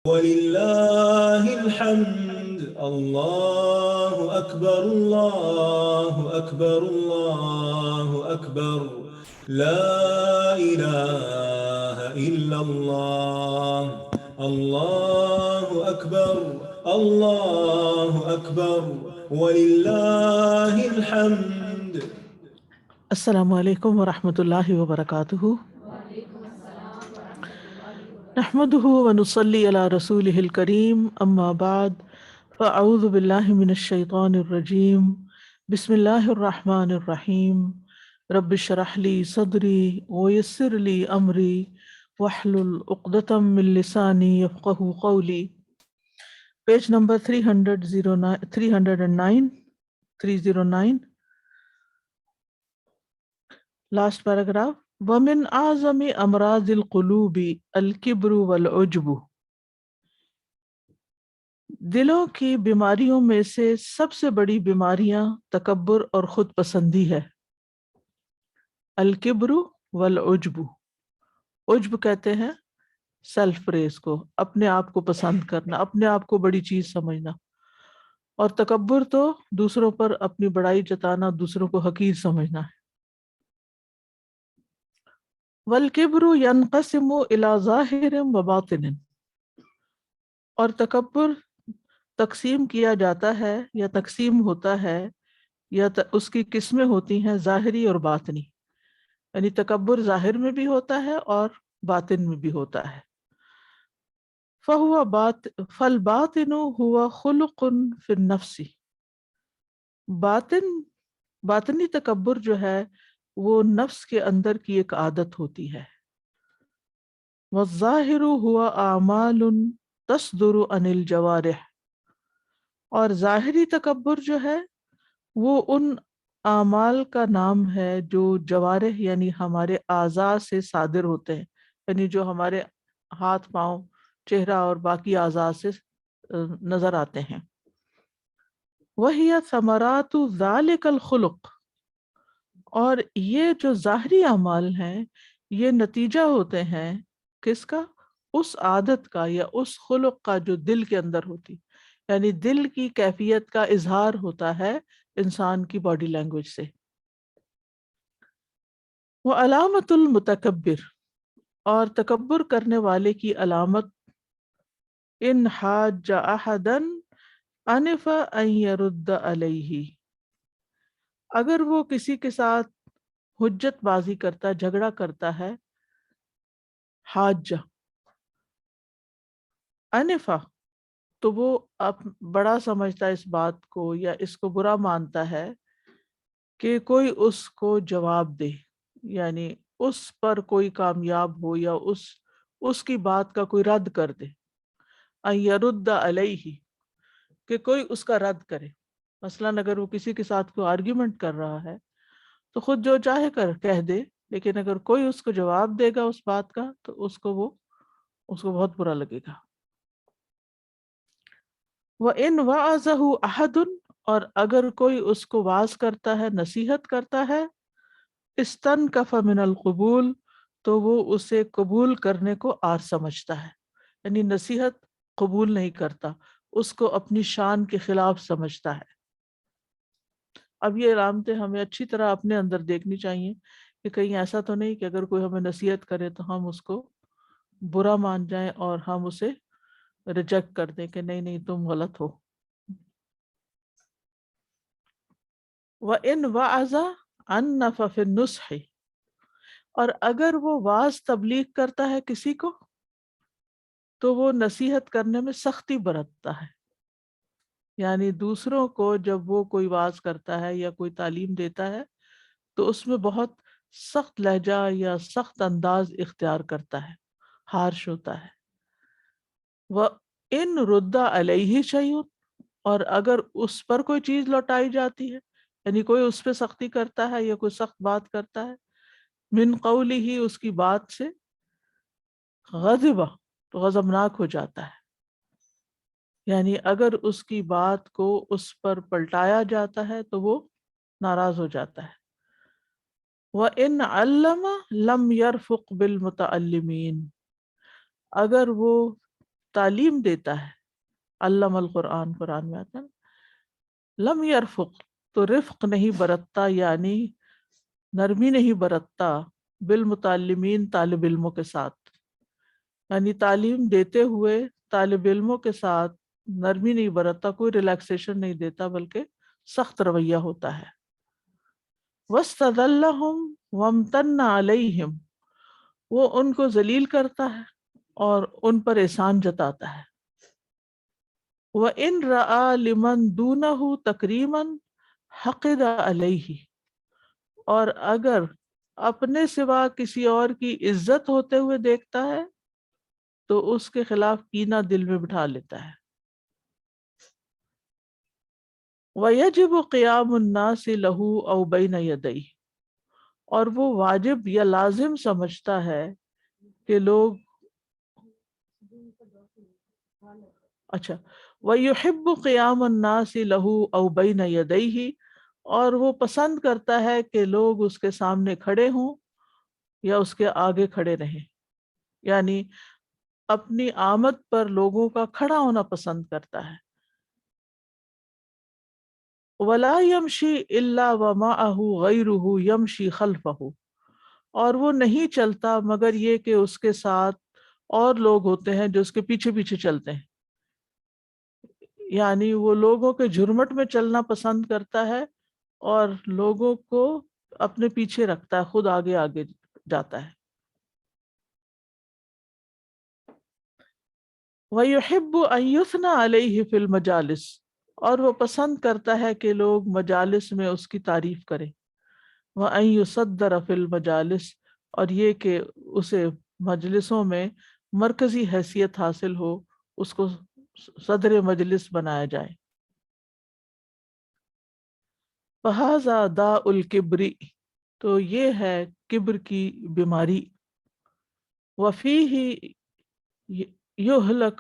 ولله الحمد الله أكبر الله أكبر الله أكبر لا إله إلا الله الله أكبر الله أكبر ولله الحمد. السلام علیکم ورحمۃ اللہ وبرکاتہ۔ نحمده ونصلي على رسوله الكريم اما بعد فاعوذ باللہ من الشیطان الرجیم بسم اللہ الرحمن الرحیم رب اشرح لي صدری ويسر لي امری واحلل عقدۃ من لسانی یفقهوا قولی۔ Page number 309 last paragraph. وَمِنْ أَعْظَمِ أَمْرَاضِ الْقُلُوبِ الْكِبْرُ وَالْعُجْبُ، دلوں کی بیماریوں میں سے سب سے بڑی بیماریاں تکبر اور خود پسندی ہے۔ الکبر والعجب، عجب کہتے ہیں سیلف پریز کو، اپنے آپ کو پسند کرنا، اپنے آپ کو بڑی چیز سمجھنا، اور تکبر تو دوسروں پر اپنی بڑائی جتانا، دوسروں کو حقیر سمجھنا ہے۔ والکبر ینقسم الی ظاہر و باطن، اور تکبر تقسیم کیا جاتا ہے یا تقسیم ہوتا ہے یا اس کی قسمیں ہوتی ہیں ظاہری اور باطنی، یعنی تکبر ظاہر میں بھی ہوتا ہے اور باطن میں بھی ہوتا ہے۔ فالباطن هو خلق فی النفس، باطنی تکبر جو ہے وہ نفس کے اندر کی ایک عادت ہوتی ہے۔ والظاہر هو اعمال تصدر عن الجوارح، اور ظاہری تکبر جو ہے وہ ان اعمال کا نام ہے جو جوارح یعنی ہمارے اعضاء سے صادر ہوتے ہیں، یعنی جو ہمارے ہاتھ پاؤں چہرہ اور باقی اعضاء سے نظر آتے ہیں۔ وَهِيَ ثَمَرَاتُ ذَلِكَ الْخُلُقِ، اور یہ جو ظاہری اعمال ہیں یہ نتیجہ ہوتے ہیں کس کا؟ اس عادت کا یا اس خلق کا جو دل کے اندر ہوتی، یعنی دل کی کیفیت کا اظہار ہوتا ہے انسان کی باڈی لینگویج سے۔ وہ علامت المتکبر، اور تکبر کرنے والے کی علامت، ان حاج احدا انف ان يرد علیہ، اگر وہ کسی کے ساتھ حجت بازی کرتا، جھگڑا کرتا ہے، حاج انفا، تو وہ بڑا سمجھتا ہے اس بات کو یا اس کو برا مانتا ہے کہ کوئی اس کو جواب دے، یعنی اس پر کوئی کامیاب ہو یا اس کی بات کا کوئی رد کر دے۔ ان یرد علیہ، کہ کوئی اس کا رد کرے۔ مثلاً اگر وہ کسی کے ساتھ کوئی آرگیومنٹ کر رہا ہے تو خود جو چاہے کہہ دے، لیکن اگر کوئی اس کو جواب دے گا اس بات کا تو اس کو بہت برا لگے گا۔ وَإِنْ وَعَظَهُ أَحَدٌ، اور اگر کوئی اس کو واعظ کرتا ہے، نصیحت کرتا ہے، استنکف من القبول، تو وہ اسے قبول کرنے کو عار سمجھتا ہے، یعنی نصیحت قبول نہیں کرتا، اس کو اپنی شان کے خلاف سمجھتا ہے۔ اب یہ علامتیں ہمیں اچھی طرح اپنے اندر دیکھنی چاہیے کہ کہیں ایسا تو نہیں کہ اگر کوئی ہمیں نصیحت کرے تو ہم اس کو برا مان جائیں اور ہم اسے ریجیکٹ کر دیں کہ نہیں تم غلط ہو۔ وَإِنْ وَعَظَ عَنَّفَ فِي النُّصْحِ، اور اگر وہ واعظ تبلیغ کرتا ہے کسی کو تو وہ نصیحت کرنے میں سختی برتتا ہے، یعنی دوسروں کو جب وہ کوئی واعظ کرتا ہے یا کوئی تعلیم دیتا ہے تو اس میں بہت سخت لہجہ یا سخت انداز اختیار کرتا ہے، ہارش ہوتا ہے۔ وَإِنْ رُدَّ عَلَيْهِ شَيْءٌ، اور اگر اس پر کوئی چیز لوٹائی جاتی ہے، یعنی کوئی اس پہ سختی کرتا ہے یا کوئی سخت بات کرتا ہے، من قوله، اس کی بات سے، غضب، تو غضبناک ہو جاتا ہے، یعنی اگر اس کی بات کو اس پر پلٹایا جاتا ہے تو وہ ناراض ہو جاتا ہے۔ وَإِنْ عَلَّمَ لَمْ يَرْفُقْ بِالْمُتَعَلِّمِينَ، اگر وہ تعلیم دیتا ہے، علم القرآن قرآن میں آتا ہے، لم یرفق تو رفق نہیں برتتا، یعنی نرمی نہیں برتتا، بالمتعلمین طالب علموں کے ساتھ، یعنی تعلیم دیتے ہوئے طالب علموں کے ساتھ نرمی نہیں برتتا، کوئی ریلیکسیشن نہیں دیتا، بلکہ سخت رویہ ہوتا ہے۔ وَاسْتَذَلَّهُمْ وَامْتَنَّ عَلَيْهِمْ وہ ان کو ذلیل کرتا ہے اور ان پر احسان جتاتا ہے۔ وَإِنْ رَأَى لِمَنْ دُونَهُ تَكْرِيمًا حَقِدَ عَلَيْهِ اور اگر اپنے سوا کسی اور کی عزت ہوتے ہوئے دیکھتا ہے تو اس کے خلاف کینہ دل میں بٹھا لیتا ہے۔ وَيَجِبُ قِيَامُ النَّاسِ لَهُ أَوْ بَيْنَ يَدَيْهِ اور وہ واجب یا لازم سمجھتا ہے کہ لوگ اچھا وَيُحِبُّ قِيَامَ النَّاسِ لَهُ أَوْ بَيْنَ يَدَيْهِ اور وہ پسند کرتا ہے کہ لوگ اس کے سامنے کھڑے ہوں یا اس کے آگے کھڑے رہیں، یعنی اپنی آمد پر لوگوں کا کھڑا ہونا پسند کرتا ہے۔ وَلَا يَمْشِي إِلَّا وَمَعَهُ غَيْرُهُ يَمْشِي خَلْفَهُ اور وہ نہیں چلتا مگر یہ کہ اس کے ساتھ اور لوگ ہوتے ہیں جو اس کے پیچھے پیچھے چلتے ہیں، یعنی وہ لوگوں کے جھرمٹ میں چلنا پسند کرتا ہے اور لوگوں کو اپنے پیچھے رکھتا ہے، خود آگے آگے جاتا ہے۔ وَيُحِبُّ أَن يُثْنَى عَلَيْهِ فِي الْمَجَالِسِ اور وہ پسند کرتا ہے کہ لوگ مجالس میں اس کی تعریف کریں۔ وَأَن يُصَدَّرَ فِي الْمَجَالِسِ اور یہ کہ اسے مجلسوں میں مرکزی حیثیت حاصل ہو، اس کو صدر مجلس بنایا جائے۔ فَهَذَا دَاءُ الْكِبْرِ تو یہ ہے کبر کی بیماری۔ وَفِيهِ يُهْلَكُ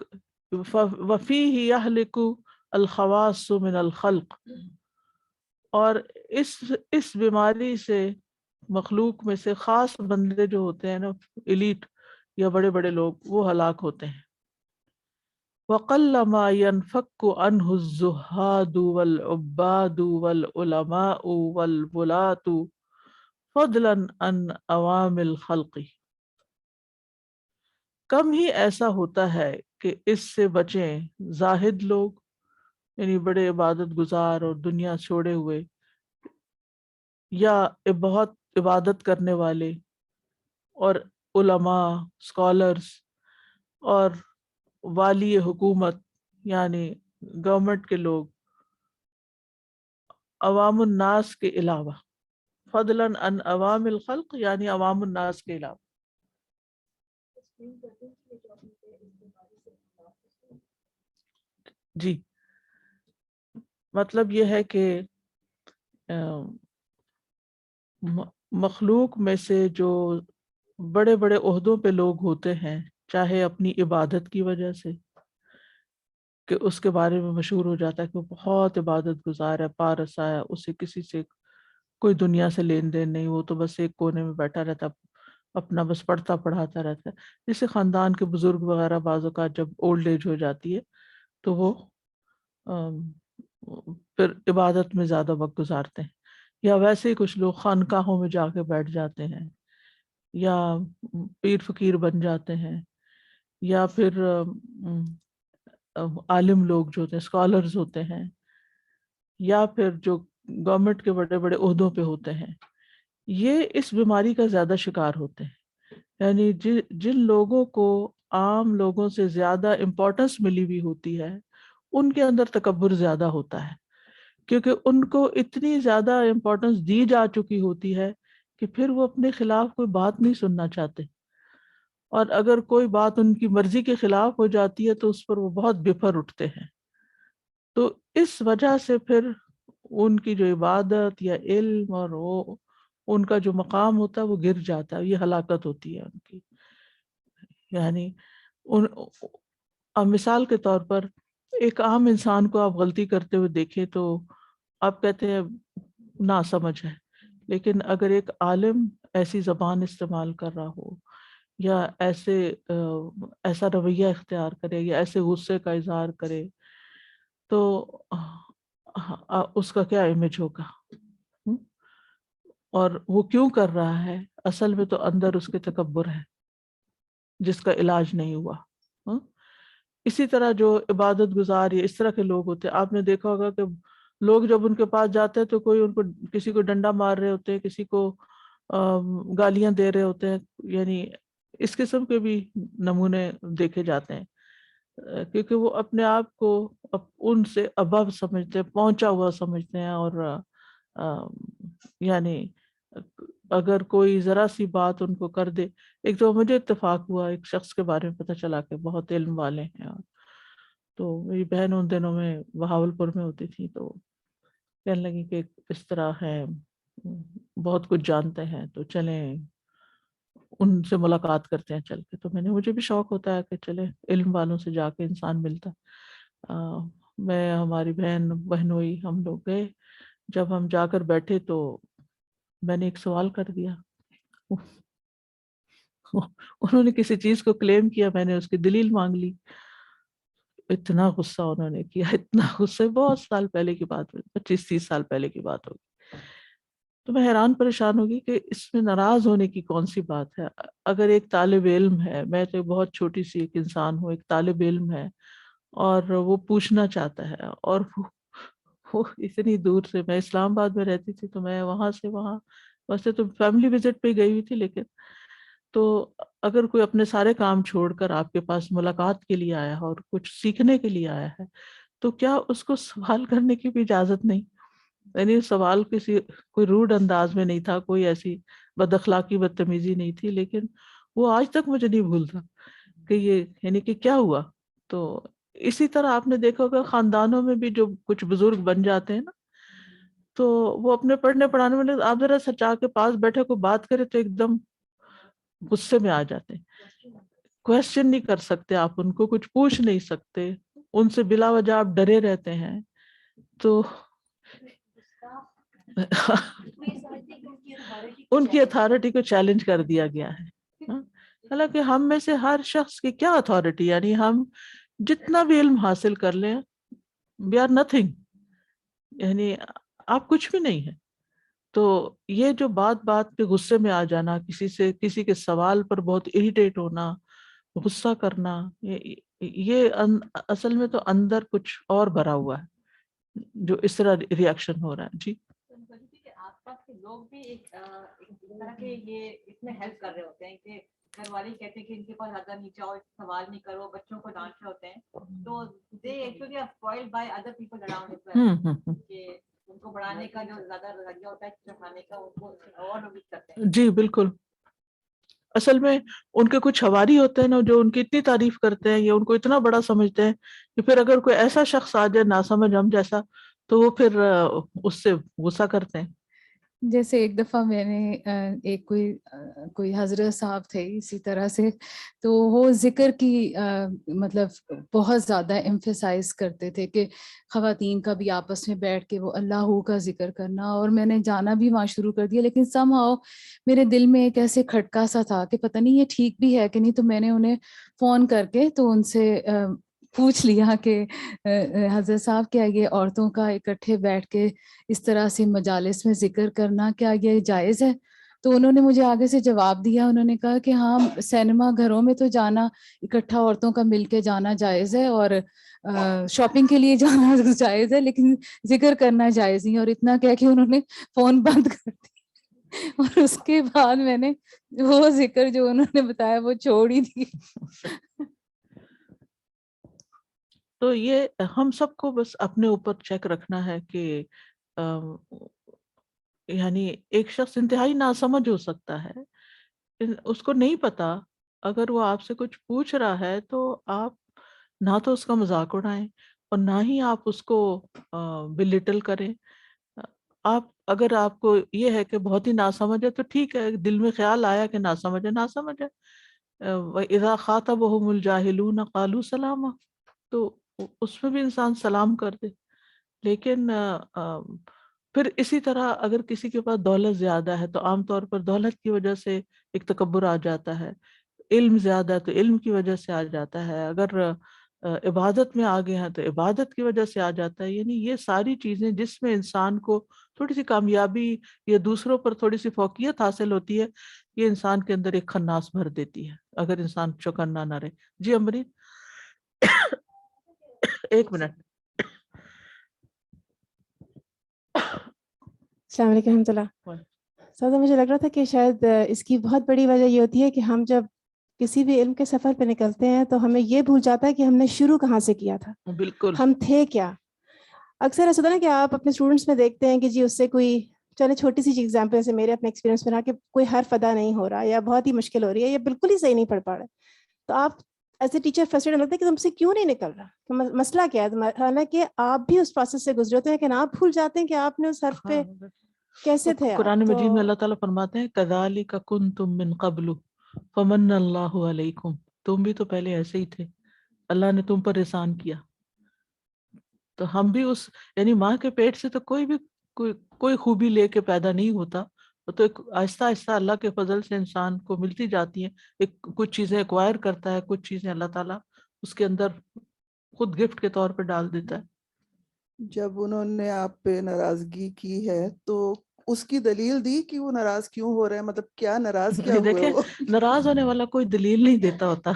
وَفِيهِ يَهْلِكُ الْخَوَاصُ مِنَ الْخَلْقِ اور اس بیماری سے مخلوق میں سے خاص بندے جو ہوتے ہیں نا، ایلیٹ یا بڑے بڑے لوگ، وہ ہلاک ہوتے ہیں۔ وَقَلَّ مَا يَنْفَكُّ عَنْهُ الزُّهَّادُ وَالْعُبَّادُ وَالْعُلَمَاءُ وَالْوُلَاةُ فَضْلًا عَنْ عَوَامِ الْخَلْقِ کم ہی ایسا ہوتا ہے کہ اس سے بچیں زاہد لوگ، یعنی بڑے عبادت گزار اور دنیا چھوڑے ہوئے، یا بہت عبادت کرنے والے اور علماء اسکالرز اور والی حکومت یعنی گورنمنٹ کے لوگ، عوام الناس کے علاوہ، فضلاً عن عوام الخلق یعنی عوام الناس کے علاوہ۔ جی مطلب یہ ہے کہ مخلوق میں سے جو بڑے بڑے عہدوں پہ لوگ ہوتے ہیں، چاہے اپنی عبادت کی وجہ سے کہ اس کے بارے میں مشہور ہو جاتا ہے کہ وہ بہت عبادت گزار ہے، پارس آیا، اسے کسی سے کوئی دنیا سے لین دین نہیں، وہ تو بس ایک کونے میں بیٹھا رہتا، اپنا بس پڑھتا پڑھاتا رہتا ہے۔ جسے خاندان کے بزرگ وغیرہ بعض اوقات جب اولڈ ایج ہو جاتی ہے تو وہ پھر عبادت میں زیادہ وقت گزارتے ہیں، یا ویسے ہی کچھ لوگ خانقاہوں میں جا کے بیٹھ جاتے ہیں، یا پیر فقیر بن جاتے ہیں، یا پھر عالم لوگ جو ہوتے ہیں، اسکالرز ہوتے ہیں، یا پھر جو گورنمنٹ کے بڑے بڑے عہدوں پہ ہوتے ہیں، یہ اس بیماری کا زیادہ شکار ہوتے ہیں۔ یعنی جن لوگوں کو عام لوگوں سے زیادہ امپورٹنس ملی ہوئی ہوتی ہے، ان کے اندر تکبر زیادہ ہوتا ہے، کیونکہ ان کو اتنی زیادہ امپورٹنس دی جا چکی ہوتی ہے کہ پھر وہ اپنے خلاف کوئی بات نہیں سننا چاہتے، اور اگر کوئی بات ان کی مرضی کے خلاف ہو جاتی ہے تو اس پر وہ بہت بفر اٹھتے ہیں۔ تو اس وجہ سے پھر ان کی جو عبادت یا علم اور وہ ان کا جو مقام ہوتا ہے وہ گر جاتا ہے، یہ ہلاکت ہوتی ہے ان کی۔ یعنی اب مثال کے طور پر ایک عام انسان کو آپ غلطی کرتے ہوئے دیکھیں تو آپ کہتے ہیں نا سمجھ ہے، لیکن اگر ایک عالم ایسی زبان استعمال کر رہا ہو یا ایسا رویہ اختیار کرے یا ایسے غصے کا اظہار کرے تو اس کا کیا امیج ہوگا؟ ہم؟ اور وہ کیوں کر رہا ہے؟ اصل میں تو اندر اس کے تکبر ہے جس کا علاج نہیں ہوا. ہاں؟ اسی طرح جو عبادت گزار یا اس طرح کے لوگ ہوتے ہیں، آپ نے دیکھا ہوگا کہ لوگ جب ان کے پاس جاتے ہیں تو کوئی ان کو کسی کو ڈنڈا مار رہے ہوتے ہیں، کسی کو گالیاں دے رہے ہوتے ہیں، یعنی اس قسم کے بھی نمونے دیکھے جاتے ہیں. کیونکہ وہ اپنے آپ کو ان سے ابو سمجھتے ہیں، پہنچا ہوا سمجھتے ہیں، اور یعنی اگر کوئی ذرا سی بات ان کو کر دے. ایک تو مجھے اتفاق ہوا، ایک شخص کے بارے میں پتہ چلا کہ بہت علم والے ہیں، اور تو میری بہن ان دنوں میں بہاول پور میں ہوتی تھی، تو کہنے لگی کہ اس طرح ہے، بہت کچھ جانتے ہیں، تو چلیں ان سے ملاقات کرتے ہیں چل کے. تو مجھے بھی شوق ہوتا ہے کہ چلے علم والوں سے جا کے انسان ملتا. میں، ہماری بہنوئی، ہم لوگ گئے. جب ہم جا کر بیٹھے تو میں نے ایک سوال کر دیا. انہوں نے کسی چیز کو کلیم کیا، میں نے اس کی دلیل مانگ لی. اتنا غصہ انہوں نے کیا، اتنا غصہ، بہت سال پہلے کی بات ہوگی، 25-30 سال پہلے کی بات ہوگی. تو میں حیران پریشان ہوگی کہ اس میں ناراض ہونے کی کون سی بات ہے. اگر ایک طالب علم ہے، میں تو بہت چھوٹی سی ایک انسان ہوں، ایک طالب علم ہے اور وہ پوچھنا چاہتا ہے، اور وہ اتنی دور سے، میں اسلام آباد میں رہتی تھی تو میں وہاں سے وہاں، ویسے تو فیملی وزٹ پہ گئی ہوئی تھی، لیکن تو اگر کوئی اپنے سارے کام چھوڑ کر آپ کے پاس ملاقات کے لیے آیا ہے اور کچھ سیکھنے کے لیے آیا ہے، تو کیا اس کو سوال کرنے کی بھی اجازت نہیں؟ یعنی سوال کوئی روڈ انداز میں نہیں تھا، کوئی ایسی بد اخلاقی بدتمیزی نہیں تھی، لیکن وہ آج تک مجھے نہیں بھولتا کہ یہ یعنی کہ کیا ہوا. تو اسی طرح آپ نے دیکھا ہوگا خاندانوں میں بھی جو کچھ بزرگ بن جاتے ہیں نا، تو وہ اپنے پڑھنے پڑھانے میں، آپ ذرا سچا کے پاس بیٹھے کو بات کرے تو ایک دم غصے میں آ جاتے ہیں. کوشچن نہیں کر سکتے آپ، ان کو کچھ پوچھ نہیں سکتے، ان سے بلا وجہ آپ ڈرے رہتے ہیں. تو ان کی اتھارٹی کو چیلنج کر دیا گیا ہے. حالانکہ ہم میں سے ہر شخص کی کیا اتھارٹی، یعنی ہم جتنا بھی علم حاصل کر لیں، وی آر نتھنگ، یعنی آپ کچھ بھی نہیں ہے. تو یہ جو بات بات پہ غصے میں آ جانا، کسی کے سوال پر بہت اریٹیٹ ہونا، غصہ کرنا، یہ اصل میں تو اندر کچھ اور بھرا ہوا ہے جو اس طرح ریئیکشن ہو رہا ہے. جی آس پاس کے لوگ بھی ایک طرح کے یہ اس میں ہیلپ کر رہے ہوتے ہیں کہ گھر والے کہتے ہیں کہ ان کے پاس زیادہ نہیں جاؤ، سوال نہیں کرو، بچوں کو ڈانٹ رہے ہوتے ہیں، تو they actually are spoiled by other people around as well, کہ ان کو بڑھانے کا جو زیادہ رویہ ہوتا ہے، چڑھانے کا، ان کو اور بھی کرتے ہیں. جی بالکل. اصل میں ان کے کچھ حواری ہوتے ہیں نا، جو ان کی اتنی تعریف کرتے ہیں یا ان کو اتنا بڑا سمجھتے ہیں کہ پھر اگر کوئی ایسا شخص آ جائے ناسمجھ ہم جیسا، تو وہ پھر اس سے غصہ کرتے ہیں. جیسے ایک دفعہ میں نے ایک کوئی حضرت صاحب تھے اسی طرح سے، تو وہ ذکر کی مطلب بہت زیادہ ایمفیسائز کرتے تھے کہ خواتین کا بھی آپس میں بیٹھ کے وہ اللہ کا ذکر کرنا، اور میں نے جانا بھی وہاں شروع کر دیا. لیکن سم ہاؤ میرے دل میں ایک ایسے کھٹکا سا تھا کہ پتہ نہیں یہ ٹھیک بھی ہے کہ نہیں. تو میں نے انہیں فون کر کے تو ان سے پوچھ لیا کہ حضرت صاحب کیا یہ عورتوں کا اکٹھے بیٹھ کے اس طرح سے مجالس میں ذکر کرنا کیا یہ جائز ہے؟ تو انہوں نے مجھے آگے سے جواب دیا، انہوں نے کہا کہ ہاں سینما گھروں میں تو جانا اکٹھا عورتوں کا مل کے جانا جائز ہے، اور شاپنگ کے لیے جانا جائز ہے، لیکن ذکر کرنا جائز نہیں. اور اتنا کہہ کے انہوں نے فون بند کر دیا، اور اس کے بعد میں نے وہ ذکر جو انہوں نے بتایا وہ چھوڑ ہی دی. تو یہ ہم سب کو بس اپنے اوپر چیک رکھنا ہے کہ یعنی ایک شخص انتہائی ناسمجھ ہو سکتا ہے، اس کو نہیں پتا، اگر وہ آپ سے کچھ پوچھ رہا ہے تو آپ نہ تو اس کا مذاق اڑائیں اور نہ ہی آپ اس کو بلٹل کریں. اگر آپ کو یہ ہے کہ بہت ہی ناسمجھ ہے تو ٹھیک ہے، دل میں خیال آیا کہ ناسمجھ ہے، ناسمجھ ہے. وَإِذَا خَاطَبَهُمُ الْجَاهِلُونَ قَالُوا سَلَامًا، تو اس میں بھی انسان سلام کر دے. لیکن پھر اسی طرح اگر کسی کے پاس دولت زیادہ ہے تو عام طور پر دولت کی وجہ سے ایک تکبر آ جاتا ہے. علم زیادہ ہے تو علم کی وجہ سے آ جاتا ہے، اگر عبادت میں آگے ہیں تو عبادت کی وجہ سے آ جاتا ہے. یعنی یہ ساری چیزیں جس میں انسان کو تھوڑی سی کامیابی یا دوسروں پر تھوڑی سی فوقیت حاصل ہوتی ہے، یہ انسان کے اندر ایک خناس بھر دیتی ہے اگر انسان چوکنا نہ رہے. جی امرین ایک منٹ. السلام علیکم ورحمۃ اللہ. سادہ مجھے لگ رہا تھا کہ شاید اس کی بہت بڑی وجہ یہ ہوتی ہے کہ ہم جب کسی بھی علم کے سفر پہ نکلتے ہیں تو ہمیں یہ بھول جاتا ہے کہ ہم نے شروع کہاں سے کیا تھا، بالکل. ہم تھے کیا. اکثر ایسا ہوتا ہے نا کہ آپ اپنے اسٹوڈنٹس میں دیکھتے ہیں کہ جی اس سے کوئی چلے چھوٹی سی ایگزامپل جیسے میرے اپنے ایکسپیرینس میں رہا کہ کوئی حرف ادا نہیں ہو رہا یا بہت ہی مشکل ہو رہی ہے یا بالکل ہی صحیح نہیں پڑھ پا رہا، تو آپ ایز اے ٹیچر فرسٹریٹ لگتا ہے کہ تم سے کیوں نہیں نکل رہا، مسئلہ کیا ہے. حالانکہ آپ بھی اس پروسیس سے گزرے ہوتے ہیں لیکن آپ بھول جاتے ہیں کہ آپ نے اس حرف پہ کیسے تھے. قرآن آپ مجید میں تو اللہ تعالیٰ فرماتے ہیں کذالک کنتم من قبل فمن اللہ علیکم، تم بھی تو پہلے ایسے ہی تھے، اللہ نے تم پر احسان کیا. تو ہم بھی اس یعنی ماں کے پیٹ سے تو کوئی بھی کوئی خوبی لے کے پیدا نہیں ہوتا، وہ تو ایک آہستہ آہستہ اللہ کے فضل سے انسان کو ملتی جاتی ہیں. ایک کچھ چیزیں ایکوائر کرتا ہے، کچھ چیزیں اللہ تعالیٰ اس کے اندر خود گفٹ کے طور پہ ڈال دیتا ہے. جب انہوں نے آپ پہ ناراضگی کی ہے تو اس کی دلیل دی کہ وہ ناراض کیوں ہو رہے ہیں، مطلب کیا ناراض کیا ہوئے دیکھیں وہ؟ ناراض ہونے والا کوئی دلیل نہیں دیتا ہوتا.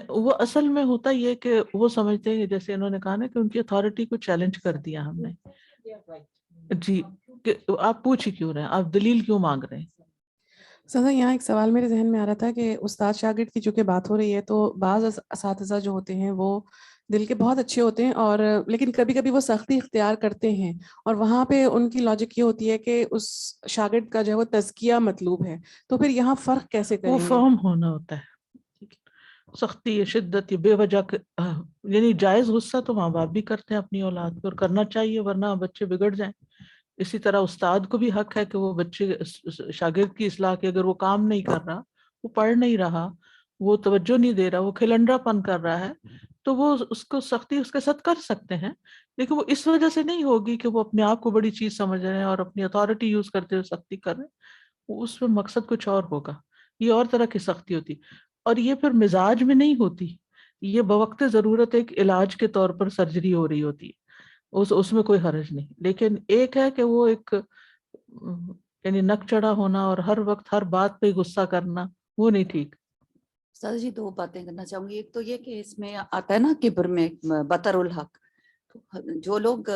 وہ اصل میں ہوتا یہ کہ وہ سمجھتے ہیں جیسے انہوں نے کہا نا کہ ان کی اتھارٹی کو چیلنج کر دیا ہم نے. جی کہ آپ پوچھ ہی کیوں رہے ہیں، آپ دلیل کیوں مانگ رہے ہیں. سزا یہاں ایک سوال میرے ذہن میں آ رہا تھا کہ استاد شاگرد کی چونکہ بات ہو رہی ہے تو بعض اساتذہ جو ہوتے ہیں وہ دل کے بہت اچھے ہوتے ہیں اور لیکن کبھی کبھی وہ سختی اختیار کرتے ہیں اور وہاں پہ ان کی لاجک یہ ہوتی ہے کہ اس شاگرد کا جو ہے وہ تزکیہ مطلوب ہے، تو پھر یہاں فرق کیسے وہ کریں گے؟ فرم ہونا ہوتا ہے. سختی یا شدت یا بے وجہ یعنی جائز غصہ تو ماں باپ بھی کرتے ہیں اپنی اولاد پر، کرنا چاہیے ورنہ بچے بگڑ جائیں. اسی طرح استاد کو بھی حق ہے کہ وہ بچے شاگرد کی اصلاح کے، اگر وہ کام نہیں کر رہا، وہ پڑھ نہیں رہا، وہ توجہ نہیں دے رہا، وہ کھلنڈرا پن کر رہا ہے، تو وہ اس کو سختی اس کے ساتھ کر سکتے ہیں، لیکن وہ اس وجہ سے نہیں ہوگی کہ وہ اپنے آپ کو بڑی چیز سمجھ رہے ہیں اور اپنی اتھارٹی یوز کرتے ہوئے سختی کر رہے ہیں. اس میں مقصد کچھ اور ہوگا، یہ اور طرح کی سختی ہوتی. اور یہ پھر مزاج میں نہیں ہوتی، یہ بوقت ضرورت ایک علاج کے طور پر سرجری ہو رہی ہوتی ہے، اس میں کوئی حرج نہیں. لیکن ایک ہے کہ وہ ایک یعنی نک چڑھا ہونا اور ہر وقت ہر بات پہ غصہ کرنا، وہ نہیں ٹھیک. سر جی دو باتیں کرنا چاہوں گی. ایک تو یہ کہ اس میں آتا ہے نا کبر میں بطر الحق، جو لوگ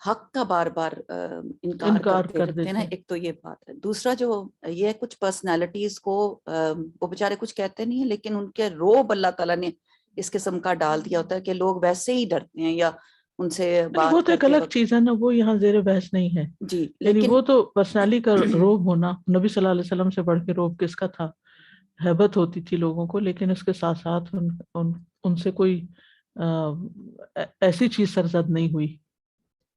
حق کا بار بار انکار کرتے کر رہتے ہیں نا، دیتے ایک تو یہ بات ہے. دوسرا جو یہ کچھ پرسنالٹیز کو وہ بیچارے کچھ کہتے نہیں ہیں لیکن ان کے روب اللہ تعالیٰ نے اس قسم کا ڈال دیا ہوتا ہے کہ لوگ ویسے ہی ڈرتے ہیں یا ان سے وہ بات تو ایک کرتے الگ وقت. چیز ہے نا، وہ یہاں زیر بحث نہیں ہے. جی یعنی لیکن وہ تو پرسنالی کا روب ہونا، نبی صلی اللہ علیہ وسلم سے بڑھ کے روب کس کا تھا، ہیبت ہوتی تھی لوگوں کو، لیکن اس کے ساتھ ساتھ ان سے کوئی ایسی چیز سرزد نہیں ہوئی.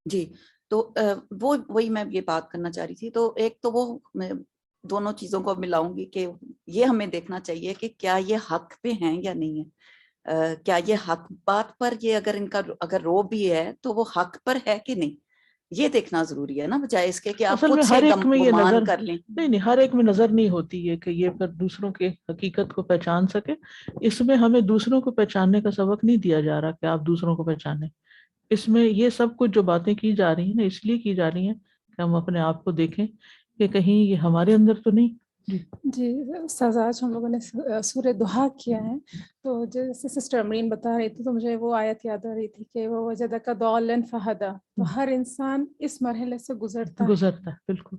جی تو وہی میں یہ بات کرنا چاہ رہی تھی. تو ایک تو وہ میں دونوں چیزوں کو ملاؤں گی کہ یہ ہمیں دیکھنا چاہیے کہ کیا یہ حق پہ ہیں یا نہیں ہے. کیا یہ حق بات پر یہ اگر ان کا اگر رو بھی ہے تو وہ حق پر ہے کہ نہیں، یہ دیکھنا ضروری ہے نا، بجائے اس کے کہ آپ اصل میں خود سے ہر ایک میں یہ گمان نظر کر لیں. نہیں ہر ایک میں نظر نہیں ہوتی ہے کہ یہ پھر دوسروں کے حقیقت کو پہچان سکے. اس میں ہمیں دوسروں کو پہچاننے کا سبق نہیں دیا جا رہا کہ آپ دوسروں کو پہچانیں. اس میں یہ سب کچھ جو باتیں کی جا رہی ہیں نا اس لیے کی جا رہی ہیں کہ ہم اپنے آپ کو دیکھیں کہ کہیں یہ ہمارے اندر تو نہیں. جی استاذ آج ہم لوگوں نے سورہ دہا کیا ہے، تو جیسے سسٹر امرین بتا رہی تھی تو مجھے وہ آیت یاد آ رہی تھی کہ وہ وجدک ضالا فہدی، تو ہر انسان اس مرحلے سے گزرتا ہے. بالکل.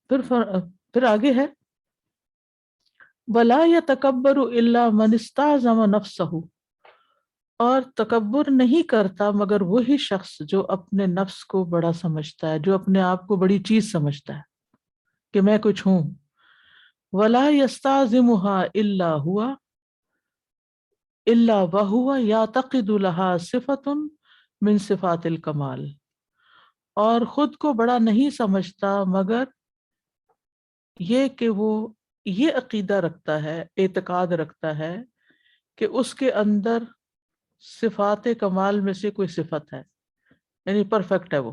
پھر آگے ہے وَلَا يَتَكَبَّرُ إِلَّا مَنِ اسْتَعْظَمَ نَفْسَهُ، اور تکبر نہیں کرتا مگر وہی شخص جو اپنے نفس کو بڑا سمجھتا ہے، جو اپنے آپ کو بڑی چیز سمجھتا ہے کہ میں کچھ ہوں. وَلَا يَسْتَعْظِمُهَا إِلَّا هُوَ إِلَّا وَهُوَ يَعْتَقِدُ لَهَا صِفَةٌ مِنْ صِفَاتِ الْكَمَالِ، اور خود کو بڑا نہیں سمجھتا مگر یہ کہ وہ یہ عقیدہ رکھتا ہے، اعتقاد رکھتا ہے کہ اس کے اندر صفات کمال میں سے کوئی صفت ہے، یعنی پرفیکٹ ہے وہ.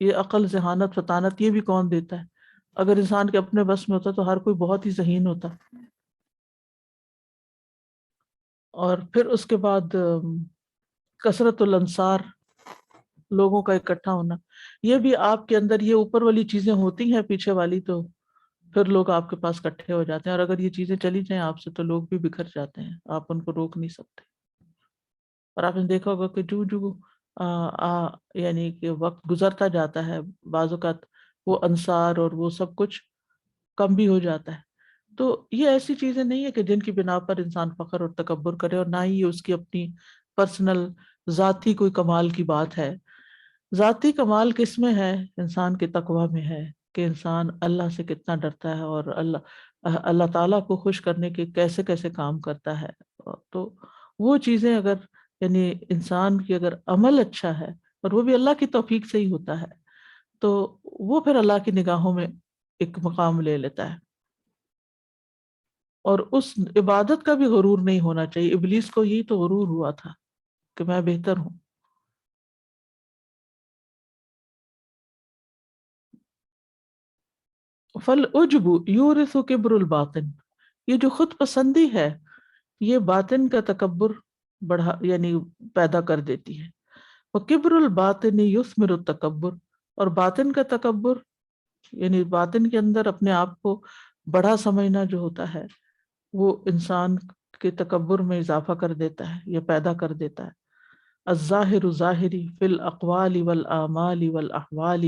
یہ عقل، ذہانت، فطانت یہ بھی کون دیتا ہے؟ اگر انسان کے اپنے بس میں ہوتا تو ہر کوئی بہت ہی ذہین ہوتا. اور پھر اس کے بعد کثرت الانصار، لوگوں کا اکٹھا ہونا. یہ بھی آپ کے اندر یہ اوپر والی چیزیں ہوتی ہیں پیچھے والی، تو پھر لوگ آپ کے پاس اکٹھے ہو جاتے ہیں. اور اگر یہ چیزیں چلی جائیں آپ سے تو لوگ بھی بکھر جاتے ہیں، آپ ان کو روک نہیں سکتے. اور آپ نے دیکھا ہوگا کہ جو یعنی کہ وقت گزرتا جاتا ہے بعض اوقات وہ انصار اور وہ سب کچھ کم بھی ہو جاتا ہے. تو یہ ایسی چیزیں نہیں ہے کہ جن کی بنا پر انسان فخر اور تکبر کرے، اور نہ ہی یہ اس کی اپنی پرسنل ذاتی کوئی کمال کی بات ہے. ذاتی کمال کس میں ہے؟ انسان کے تقوی میں ہے کہ انسان اللہ سے کتنا ڈرتا ہے اور اللہ تعالیٰ کو خوش کرنے کے کیسے کیسے کام کرتا ہے. تو وہ چیزیں اگر یعنی انسان کی اگر عمل اچھا ہے اور وہ بھی اللہ کی توفیق سے ہی ہوتا ہے تو وہ پھر اللہ کی نگاہوں میں ایک مقام لے لیتا ہے. اور اس عبادت کا بھی غرور نہیں ہونا چاہیے. ابلیس کو یہی تو غرور ہوا تھا کہ میں بہتر ہوں. فالعجب یورث کبر الباطن، یہ جو خود پسندی ہے یہ باطن کا تکبر بڑھا یعنی پیدا کر دیتی ہے. وکبر الباطن یثمر التکبر، اور باطن کا تکبر یعنی باطن کے اندر اپنے آپ کو بڑا سمجھنا جو ہوتا ہے وہ انسان کے تکبر میں اضافہ کر دیتا ہے یا پیدا کر دیتا ہے. الظاہر ظاہری فی الاقوال والاعمال والاحوال،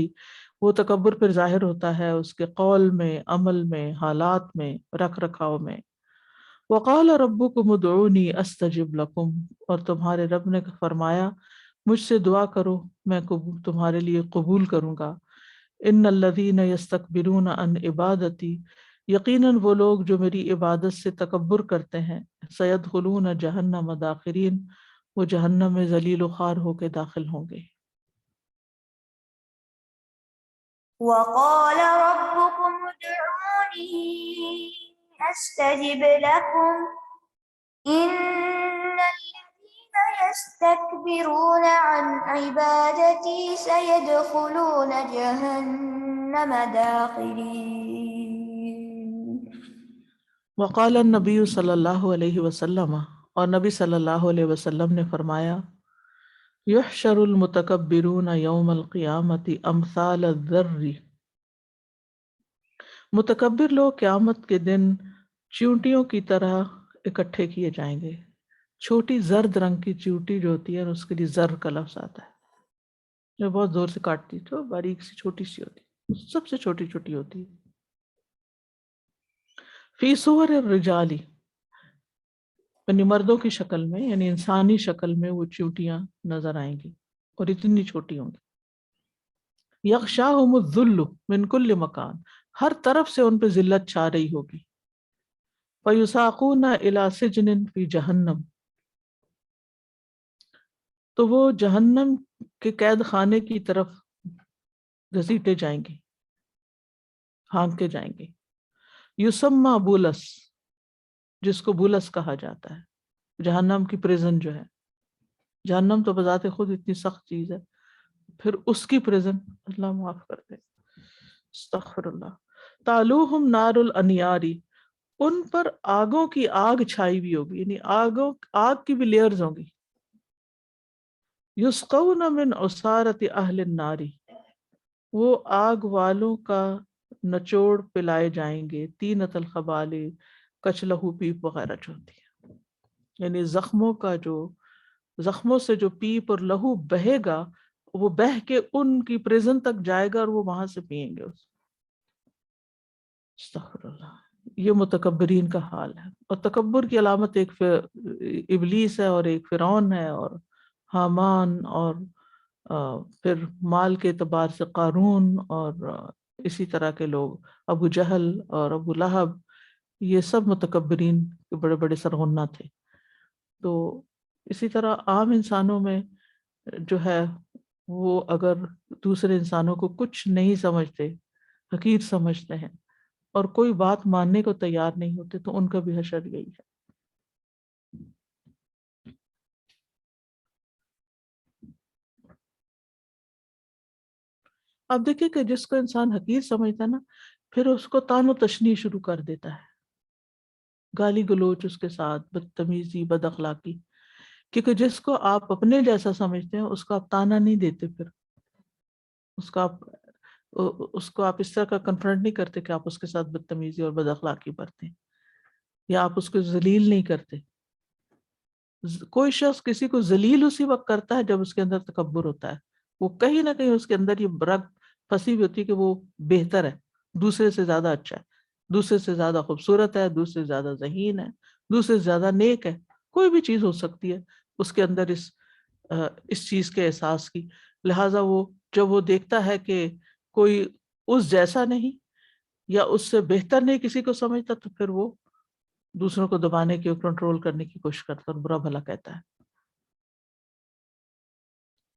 وہ تکبر پھر ظاہر ہوتا ہے اس کے قول میں، عمل میں، حالات میں، رکھ رکھاؤ میں. وقال ربکم ادعونی استجب لکم، اور تمہارے رب نے فرمایا مجھ سے دعا کرو میں تمہارے لیے قبول کروں گا. ان الذین یستکبرون عن عبادتی، یقیناً وہ لوگ جو میری عبادت سے تکبر کرتے ہیں، سیدخلون جہنم داخرین، وہ جہنم میں ذلیل و خوار ہو کے داخل ہوں گے. وقال ربكم ادعوني استجب لكم ان الذين يستكبرون عن عبادتي سيدخلون جهنم داخرين. وقال النبی صلی اللہ علیہ وسلم، اور نبی صلی اللہ علیہ وسلم نے فرمایا یحشر المتکبرون یوم القیامت امثال الذر، متکبر لوگ قیامت کے دن چیونٹیوں کی طرح اکٹھے کیے جائیں گے. چھوٹی زرد رنگ کی چیونٹی جو ہوتی ہے اس کے لیے زر کا لفظ آتا ہے، جو بہت زور سے کاٹتی ہے، تو باریک سی چھوٹی سی ہوتی ہے، سب سے چھوٹی چھوٹی ہوتی ہے. فی صور الرجالی، یعنی مردوں کی شکل میں، یعنی انسانی شکل میں وہ چیونٹیاں نظر آئیں گی اور اتنی چھوٹی ہوں گی. یغشاہم الذل من کل مکان، ہر طرف سے ان پہ ذلت چھا رہی ہوگی. فیساقون الی سجن فی جہنم، تو وہ جہنم کے قید خانے کی طرف گھسیٹے جائیں گے، ہانکے جائیں گے. یسمى بولس، جس کو بولس کہا جاتا ہے، جہنم کی پریزن جو ہے. جہنم تو بذات خود اتنی سخت چیز ہے، پھر اس کی پریزن، اللہ معاف کر دے، استغفر اللہ. تالوہم نار الانیاری، ان پر آگوں کی آگ چھائی ہوئی ہوگی، یعنی آگ کی بھی لیئرز ہوں گی. یسقون من عصارت اہل النار، وہ آگ والوں کا نچوڑ پلائے جائیں گے. طینۃ الخبال، کچ لہو پیپ وغیرہ جو ہوتی ہے، یعنی زخموں سے جو پیپ اور لہو بہے گا وہ بہہ کے ان کی پریزن تک جائے گا اور وہ وہاں سے پئیں گے. استغفر اللہ. یہ متکبرین کا حال ہے. اور تکبر کی علامت ایک ابلیس ہے اور ایک فرعون ہے اور حامان اور پھر مال کے اعتبار سے قارون اور اسی طرح کے لوگ، ابو جہل اور ابو لہب، یہ سب متکبرین کے بڑے بڑے سرغنہ تھے. تو اسی طرح عام انسانوں میں جو ہے وہ اگر دوسرے انسانوں کو کچھ نہیں سمجھتے، حقیر سمجھتے ہیں اور کوئی بات ماننے کو تیار نہیں ہوتے تو ان کا بھی حشر یہی ہے. اب دیکھیں کہ جس کو انسان حقیر سمجھتا ہے نا، پھر اس کو تان و تشنیع شروع کر دیتا ہے، گالی گلوچ اس کے ساتھ، بدتمیزی، بد اخلاقی، کیونکہ جس کو آپ اپنے جیسا سمجھتے ہیں اس کو آپ تانا نہیں دیتے، پھر اس کو آپ اس طرح کا کنفرنٹ نہیں کرتے کہ آپ اس کے ساتھ بدتمیزی اور بد اخلاقی برتیں، یا آپ اس کو ذلیل نہیں کرتے. کوئی شخص کسی کو ذلیل اسی وقت کرتا ہے جب اس کے اندر تکبر ہوتا ہے، وہ کہیں نہ کہیں اس کے اندر یہ رگ پھنسی ہوئی ہوتی ہے کہ وہ بہتر ہے، دوسرے سے زیادہ اچھا ہے، دوسرے سے زیادہ خوبصورت ہے، دوسرے سے زیادہ ذہین ہے، دوسرے سے زیادہ نیک ہے، کوئی بھی چیز ہو سکتی ہے اس کے اندر اس چیز کے احساس کی. لہٰذا وہ جب وہ دیکھتا ہے کہ کوئی اس جیسا نہیں یا اس سے بہتر نہیں کسی کو سمجھتا، تو پھر وہ دوسروں کو دبانے کی اور کنٹرول کرنے کی کوشش کرتا ہے اور برا بھلا کہتا ہے.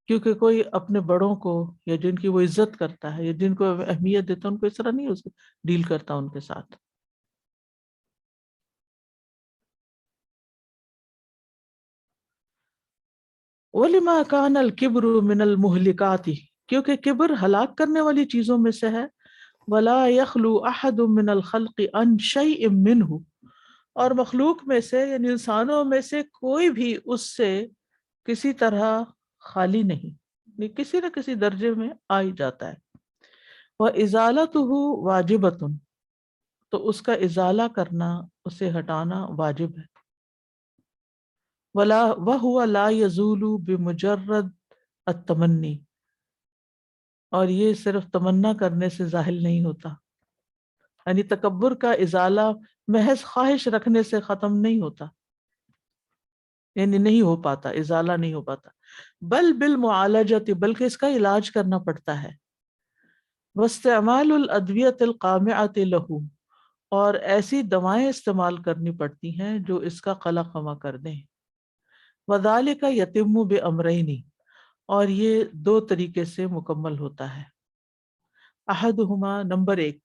کیونکہ کوئی اپنے بڑوں کو یا جن کی وہ عزت کرتا ہے یا جن کو اہمیت دیتا ہے ان کو اس طرح نہیں ڈیل کرتا ان کے ساتھ. وَلِمَا كَانَ الْكِبْرُ مِنَ الْمُهْلِكَاتِ، کیونکہ کبر ہلاک کرنے والی چیزوں میں سے ہے. وَلَا يَخْلُو أَحَدٌ مِّنَ الْخَلْقِ عَنْ شَيْءٍ مِّنْهُ، اور مخلوق میں سے یعنی انسانوں میں سے کوئی بھی اس سے کسی طرح خالی نہیں، کسی نہ کسی درجے میں آ ہی جاتا ہے. وَإِزَالَتُهُ وَاجِبَةٌ، تو اس کا ازالہ کرنا، اسے ہٹانا واجب ہے. وَهُوَ لَا يَزُولُ بِمُجَرَّدِ التَّمَنِّي، اور یہ صرف تمنا کرنے سے ظاہر نہیں ہوتا، یعنی تکبر کا ازالہ محض خواہش رکھنے سے ختم نہیں ہوتا، یعنی نہیں ہو پاتا، ازالہ نہیں ہو پاتا. بل بالمعالجۃ، بلکہ اس کا علاج کرنا پڑتا ہے. واستعمال الادویۃ القامعۃ لہ، اور ایسی دوائیں استعمال کرنی پڑتی ہیں جو اس کا قلع خما کر دیں. وذالک یتم بامرین، اور یہ دو طریقے سے مکمل ہوتا ہے. احدہما، نمبر 1،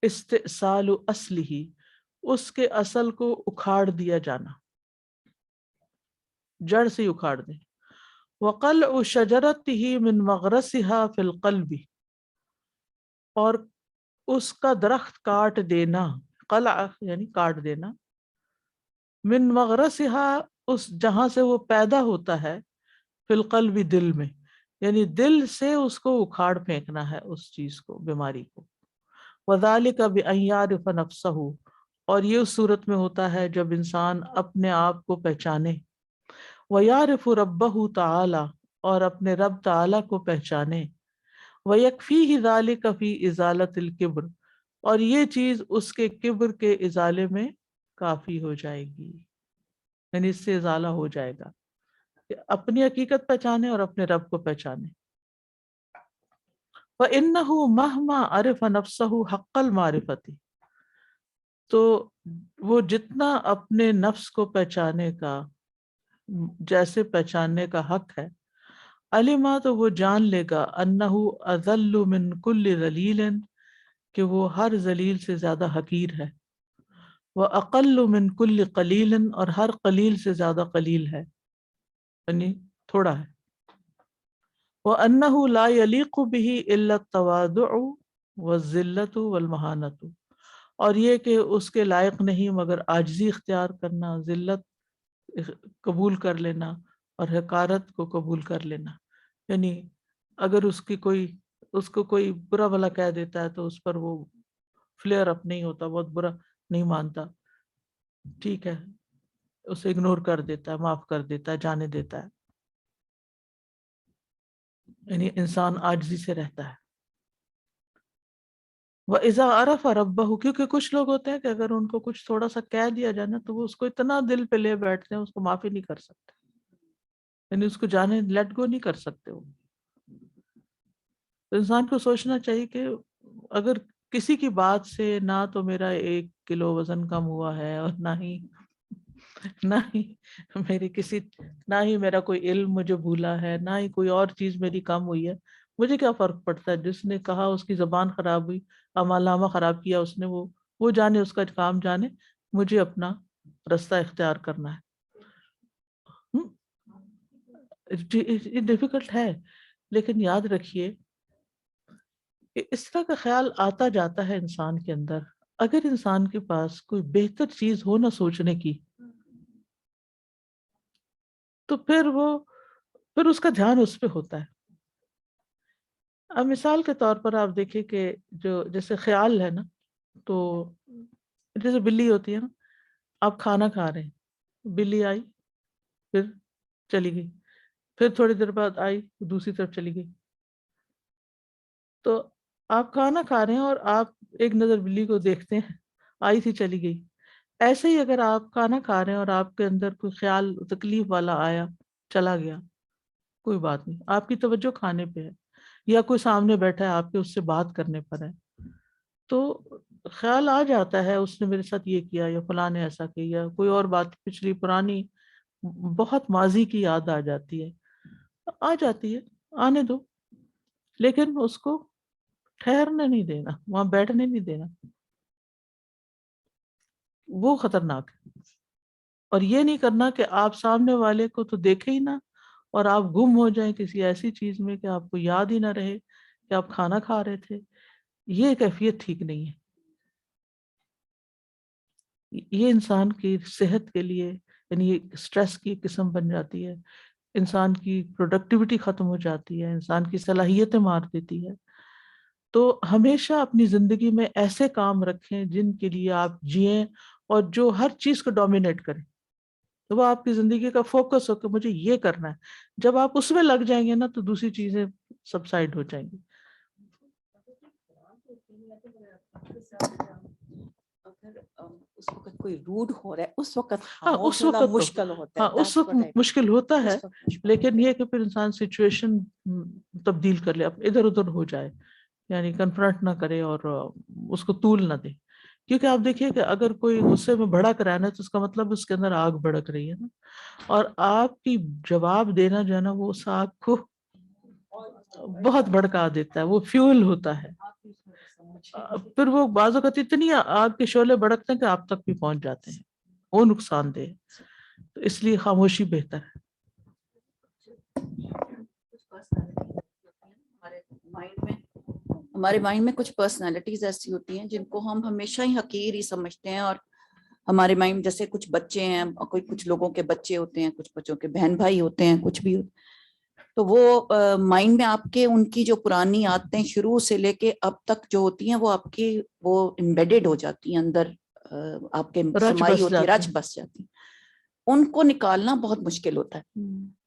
استئصال اصلہ، اس کے اصل کو اکھاڑ دیا جانا، جڑ سے اکھاڑ دیں. وقلع شجرتہ من مغرسها فی القلب، اور اس کا درخت کاٹ دینا، قلع یعنی کاٹ دینا، من مغرسها، اس جہاں سے وہ پیدا ہوتا ہے، فی القلب دل میں، یعنی دل سے اس کو اکھاڑ پھینکنا ہے اس چیز کو، بیماری کو. وذالک بان یعرف نفسہ، اور یہ اس صورت میں ہوتا ہے جب انسان اپنے آپ کو پہچانے. وَيَعْرِفُ رَبَّهُ تَعَالَى، اور اپنے رب تعالیٰ کو پہچانے. وَيَكْفِيهِ ذَلِكَ فِي إِزَالَةِ الْكِبْرِ، اور یہ چیز اس کے کبر کے ازالے میں کافی ہو جائے گی، یعنی اس سے ازالہ ہو جائے گا کہ اپنی حقیقت پہچانے اور اپنے رب کو پہچانے. وَإِنَّهُ مَهْمَا عَرِفَ نَفْسَهُ حَقَّ الْمَعْرِفَةِ، تو وہ جتنا اپنے نفس کو پہچانے کا جیسے پہچاننے کا حق ہے، علما، تو وہ جان لے گا، انہ اذل من کل ذلیل، کہ وہ ہر ذلیل سے زیادہ حقیر ہے. واقل من کل قلیل، اور ہر قلیل سے زیادہ قلیل ہے، یعنی تھوڑا ہے. وانہ لا یلیق به الا التواضع والذلۃ والمہانۃ، اور یہ کہ اس کے لائق نہیں مگر عاجزی اختیار کرنا، ذلت قبول کر لینا اور حقارت کو قبول کر لینا. یعنی اگر اس کو کوئی برا بھلا کہہ دیتا ہے تو اس پر وہ فلیئر اپ نہیں ہوتا، بہت برا نہیں مانتا، ٹھیک ہے، اسے اگنور کر دیتا ہے، معاف کر دیتا ہے، جانے دیتا ہے. یعنی انسان عاجزی سے رہتا ہے. وَإِذَا عَرَفَ رَبَّهُ، کیونکہ کچھ لوگ ہوتے ہیں کہ اگر ان کو کچھ تھوڑا سا کہہ دیا جائے نا تو وہ اس کو اتنا دل پہ لے بیٹھتے ہیں، اس کو معافی نہیں کر سکتے، یعنی اس کو جانے لیٹ گو نہیں کر سکتے. وہ تو انسان کو سوچنا چاہیے کہ اگر کسی کی بات سے نہ تو میرا 1 کلو وزن کم ہوا ہے، اور نہ ہی نہ ہی میرا کوئی علم مجھے بھولا ہے، نہ ہی کوئی اور چیز میری کم ہوئی ہے، مجھے کیا فرق پڑتا ہے؟ جس نے کہا اس کی زبان خراب ہوئی، عمل نامہ خراب کیا اس نے، وہ جانے، اس کا کام جانے، مجھے اپنا رستہ اختیار کرنا ہے. ڈیفیکلٹ ہے، لیکن یاد رکھیے اس طرح کا خیال آتا جاتا ہے انسان کے اندر. اگر انسان کے پاس کوئی بہتر چیز ہو نہ سوچنے کی تو پھر اس کا دھیان اس پہ ہوتا ہے. اب مثال کے طور پر آپ دیکھیں کہ جو جیسے خیال ہے نا، تو جیسے بلی ہوتی ہے نا، آپ کھانا کھا رہے ہیں، بلی آئی پھر چلی گئی، پھر تھوڑی دیر بعد آئی دوسری طرف چلی گئی. تو آپ کھانا کھا رہے ہیں اور آپ ایک نظر بلی کو دیکھتے ہیں، آئی تھی چلی گئی. ایسے ہی اگر آپ کھانا کھا رہے ہیں اور آپ کے اندر کوئی خیال تکلیف والا آیا، چلا گیا، کوئی بات نہیں، آپ کی توجہ کھانے پہ ہے، یا کوئی سامنے بیٹھا ہے آپ کے، اس سے بات کرنے پر ہے، تو خیال آ جاتا ہے اس نے میرے ساتھ یہ کیا یا فلاں نے ایسا کیا، یا کوئی اور بات پچھلی پرانی بہت ماضی کی یاد آ جاتی ہے، آ جاتی ہے، آنے دو، لیکن اس کو ٹھہرنے نہیں دینا، وہاں بیٹھنے نہیں دینا، وہ خطرناک ہے. اور یہ نہیں کرنا کہ آپ سامنے والے کو تو دیکھے ہی نہ اور آپ گم ہو جائیں کسی ایسی چیز میں کہ آپ کو یاد ہی نہ رہے کہ آپ کھانا کھا رہے تھے. یہ کیفیت ٹھیک نہیں ہے. یہ انسان کی صحت کے لیے یعنی یہ سٹریس کی قسم بن جاتی ہے، انسان کی پروڈکٹیوٹی ختم ہو جاتی ہے، انسان کی صلاحیتیں مار دیتی ہے. تو ہمیشہ اپنی زندگی میں ایسے کام رکھیں جن کے لیے آپ جئیں اور جو ہر چیز کو ڈومینیٹ کریں، تو وہ آپ کی زندگی کا فوکس ہو کہ مجھے یہ کرنا ہے. جب آپ اس میں لگ جائیں گے نا تو دوسری چیزیں سبسائڈ ہو جائیں گی. اگر اس وقت کوئی روڈ ہو رہا ہے اس وقت ہاں خاموش اس ہونا وقت مشکل ہوتا ہے. ہاں اس وقت مشکل ہوتا ہے، لیکن یہ کہ پھر انسان سچویشن تبدیل کر لے، ادھر ادھر ہو جائے، یعنی کنفرنٹ نہ کرے اور اس کو طول نہ دے. کیونکہ آپ دیکھیے کہ اگر کوئی غصے میں بھڑک رہا ہے نا تو اس کا مطلب اس کے اندر آگ بھڑک رہی ہے نا، اور آپ کی جواب دینا جو ہے نا وہ اس آگ کو بہت بھڑکا دیتا ہے، وہ فیول ہوتا ہے. پھر وہ بعض اوقات اتنی آگ کے شعلے بھڑکتے ہیں کہ آپ تک بھی پہنچ جاتے ہیں، وہ نقصان دہ. تو اس لیے خاموشی بہتر ہے. ہمارے مائنڈ میں کچھ پرسنالٹیز ایسی ہوتی ہیں جن کو ہم ہمیشہ ہی حقیر ہی سمجھتے ہیں، اور ہمارے مائنڈ جیسے کچھ بچے ہیں، کچھ لوگوں کے بچے ہوتے ہیں، کچھ بچوں کے بہن بھائی ہوتے ہیں، کچھ بھی ہوتے، تو وہ مائنڈ میں آپ کے ان کی جو پرانی عادتیں شروع سے لے کے اب تک جو ہوتی ہیں وہ آپ کی وہ امبیڈڈ ہو جاتی ہیں، اندر آپ کے سمائی ہوتی ہے، رچ بس جاتی ہیں. ان کو نکالنا بہت مشکل ہوتا ہے.